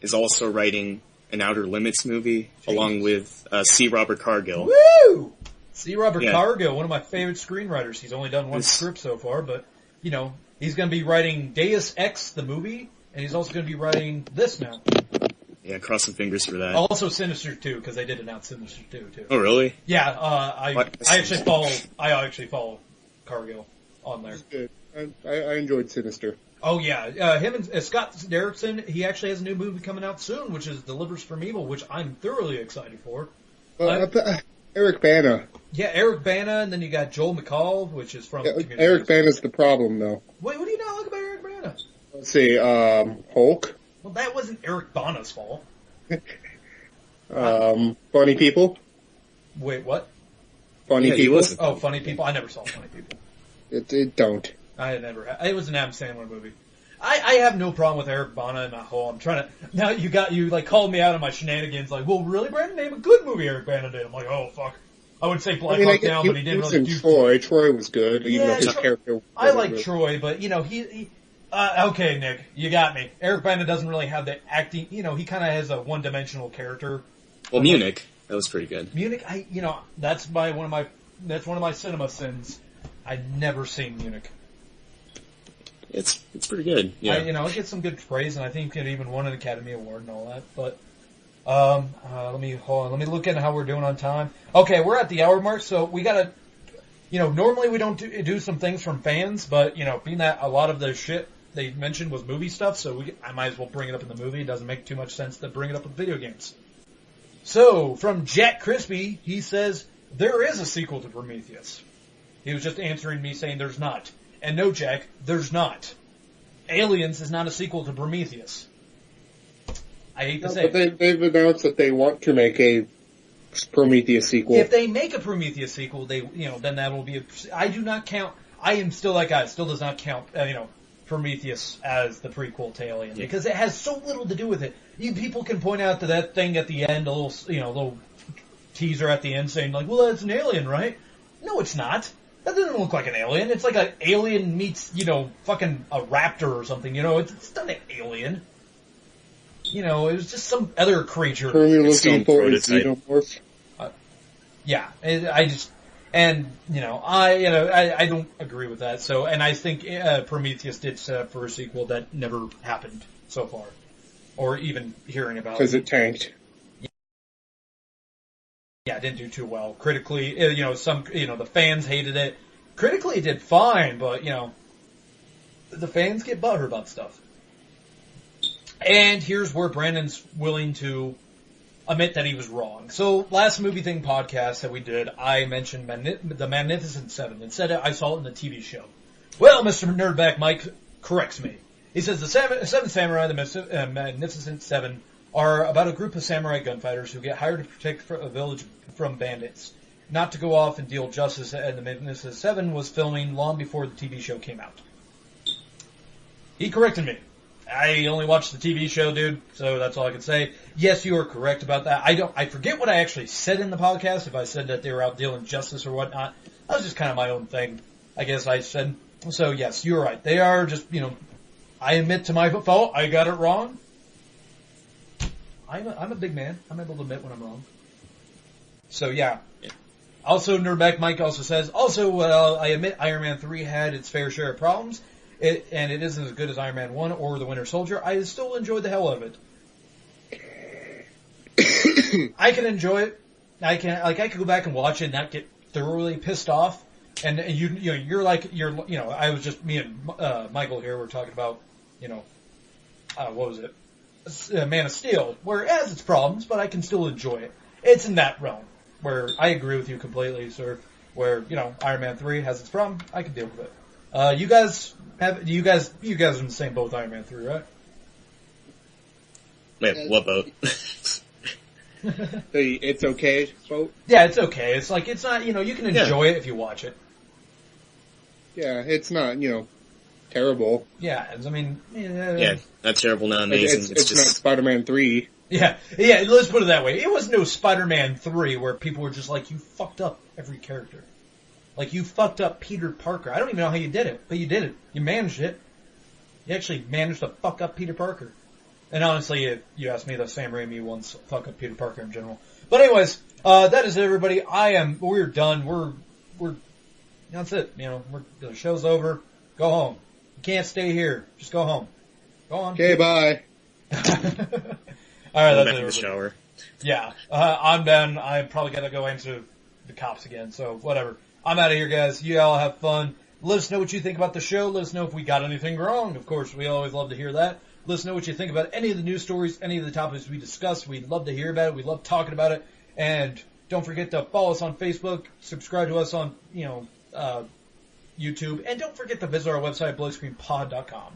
is also writing an Outer Limits movie along with C. Robert Cargill. Woo! C. Robert Cargill, one of my favorite screenwriters. He's only done one script so far, but he's going to be writing Deus Ex, the movie, and he's also going to be writing this now. Yeah, cross some fingers for that. Also Sinister 2, because they did announce Sinister 2 too. Oh, really? Yeah, I actually follow Cargill on there. Good. I enjoyed Sinister. Oh yeah, him and Scott Derrickson, he actually has a new movie coming out soon, which is Delivers from Evil, which I'm thoroughly excited for. Eric Bana. Yeah, Eric Bana, and then you got Joel McCall, which is from Community. Eric Bana's the problem, though. Wait, what do you not like about Eric Bana? Let's see, Hulk. Well, that wasn't Eric Bana's fault. Funny People. Wait, what? Funny People. Funny People. I never saw Funny People. It don't. It was an Adam Sandler movie. I have no problem with Eric Bana in that whole. I'm trying to. Now you called me out on my shenanigans. Like, well, really, Brandon? Name a good movie Eric Bana did. I'm like, oh fuck. I would say Black Hawk Down, but he didn't really do. Troy. Troy was good, even though his character. I like Troy, but he okay, Nick, you got me. Eric Bana doesn't really have the acting. He kind of has a one-dimensional character. Well, Munich, that was pretty good. Munich, that's one of my cinema sins. I'd never seen Munich. It's pretty good. Yeah. It gets some good praise, and I think it even won an Academy Award and all that. But let me look at how we're doing on time. Okay, we're at the hour mark, so we gotta. Normally we don't do some things from fans, but being that a lot of the shit they mentioned was movie stuff, so I might as well bring it up in the movie. It doesn't make too much sense to bring it up with video games. So from Jack Crispy, he says there is a sequel to Prometheus. He was just answering me saying there's not. And no, Jack, there's not. Aliens is not a sequel to Prometheus. I hate to say it. But they've announced that they want to make a Prometheus sequel. If they make a Prometheus sequel, then that will be I do not count, I am still that guy, it still does not count, Prometheus as the prequel to Alien, because it has so little to do with it. People can point out to that thing at the end, a little teaser at the end saying like, well, that's an alien, right? No, it's not. That doesn't look like an alien. It's like an alien meets, fucking a raptor or something. It's not an alien. It was just some other creature. Who you're looking for is Xenomorph. Yeah, I don't agree with that. So, and I think Prometheus did set up for a sequel that never happened so far, or even hearing about. Because it tanked. Yeah, it didn't do too well. Critically, the fans hated it. Critically, it did fine, but, the fans get butthurt about stuff. And here's where Brandon's willing to admit that he was wrong. So, last Movie Thing podcast that we did, I mentioned The Magnificent Seven and said I saw it in the TV show. Well, Mr. Nerdback Mike corrects me. He says the Seven Samurai, the Magnificent Seven, are about a group of samurai gunfighters who get hired to protect a village from bandits. not to go off and deal justice, and the Magnificent Seven was filming long before the TV show came out. He corrected me. I only watched the TV show, dude, so that's all I can say. Yes, you are correct about that. I forget what I actually said in the podcast, if I said that they were out dealing justice or whatnot. That was just kind of my own thing, I guess I said. So yes, you're right. They are just, I admit to my fault. I got it wrong. I'm a big man. I'm able to admit when I'm wrong. So yeah. Also, Nerdback Mike also says, I admit Iron Man 3 had its fair share of problems. And it isn't as good as Iron Man 1 or The Winter Soldier. I still enjoyed the hell out of it. I can enjoy it. I could go back and watch it and not get thoroughly pissed off. And I was just, me and Michael here were talking about, what was it? Man of Steel, where it has its problems, but I can still enjoy it. It's in that realm where I agree with you completely, sir. Where, Iron Man 3 has its problem, I can deal with it. You guys are in the same boat with Iron Man 3, right? Wait, what boat? It's okay boat? Yeah, it's okay. It's like, it's not, you can enjoy it if you watch it. Yeah, it's not, terrible. Yeah, I mean... Yeah, not terrible, not amazing. It's just... not Spider-Man 3. Yeah, let's put it that way. It was no Spider-Man 3 where people were just like, you fucked up every character. Like, you fucked up Peter Parker. I don't even know how you did it, but you did it. You managed it. You actually managed to fuck up Peter Parker. And honestly, if you ask me, the Sam Raimi ones fuck up Peter Parker in general. But anyways, that is it, everybody. We're done. That's it. The show's over. Go home. You can't stay here. Just go home. Go on. Okay, bye. Alright, that's back it. in the shower. Yeah. I'm done. I'm probably gonna go into the cops again, so whatever. I'm out of here, guys. You all have fun. Let us know what you think about the show. Let us know if we got anything wrong. Of course, we always love to hear that. Let us know what you think about any of the news stories, any of the topics we discussed. We'd love to hear about it. We love talking about it. And don't forget to follow us on Facebook, subscribe to us on, YouTube, and don't forget to visit our website, BlowScreenPod.com.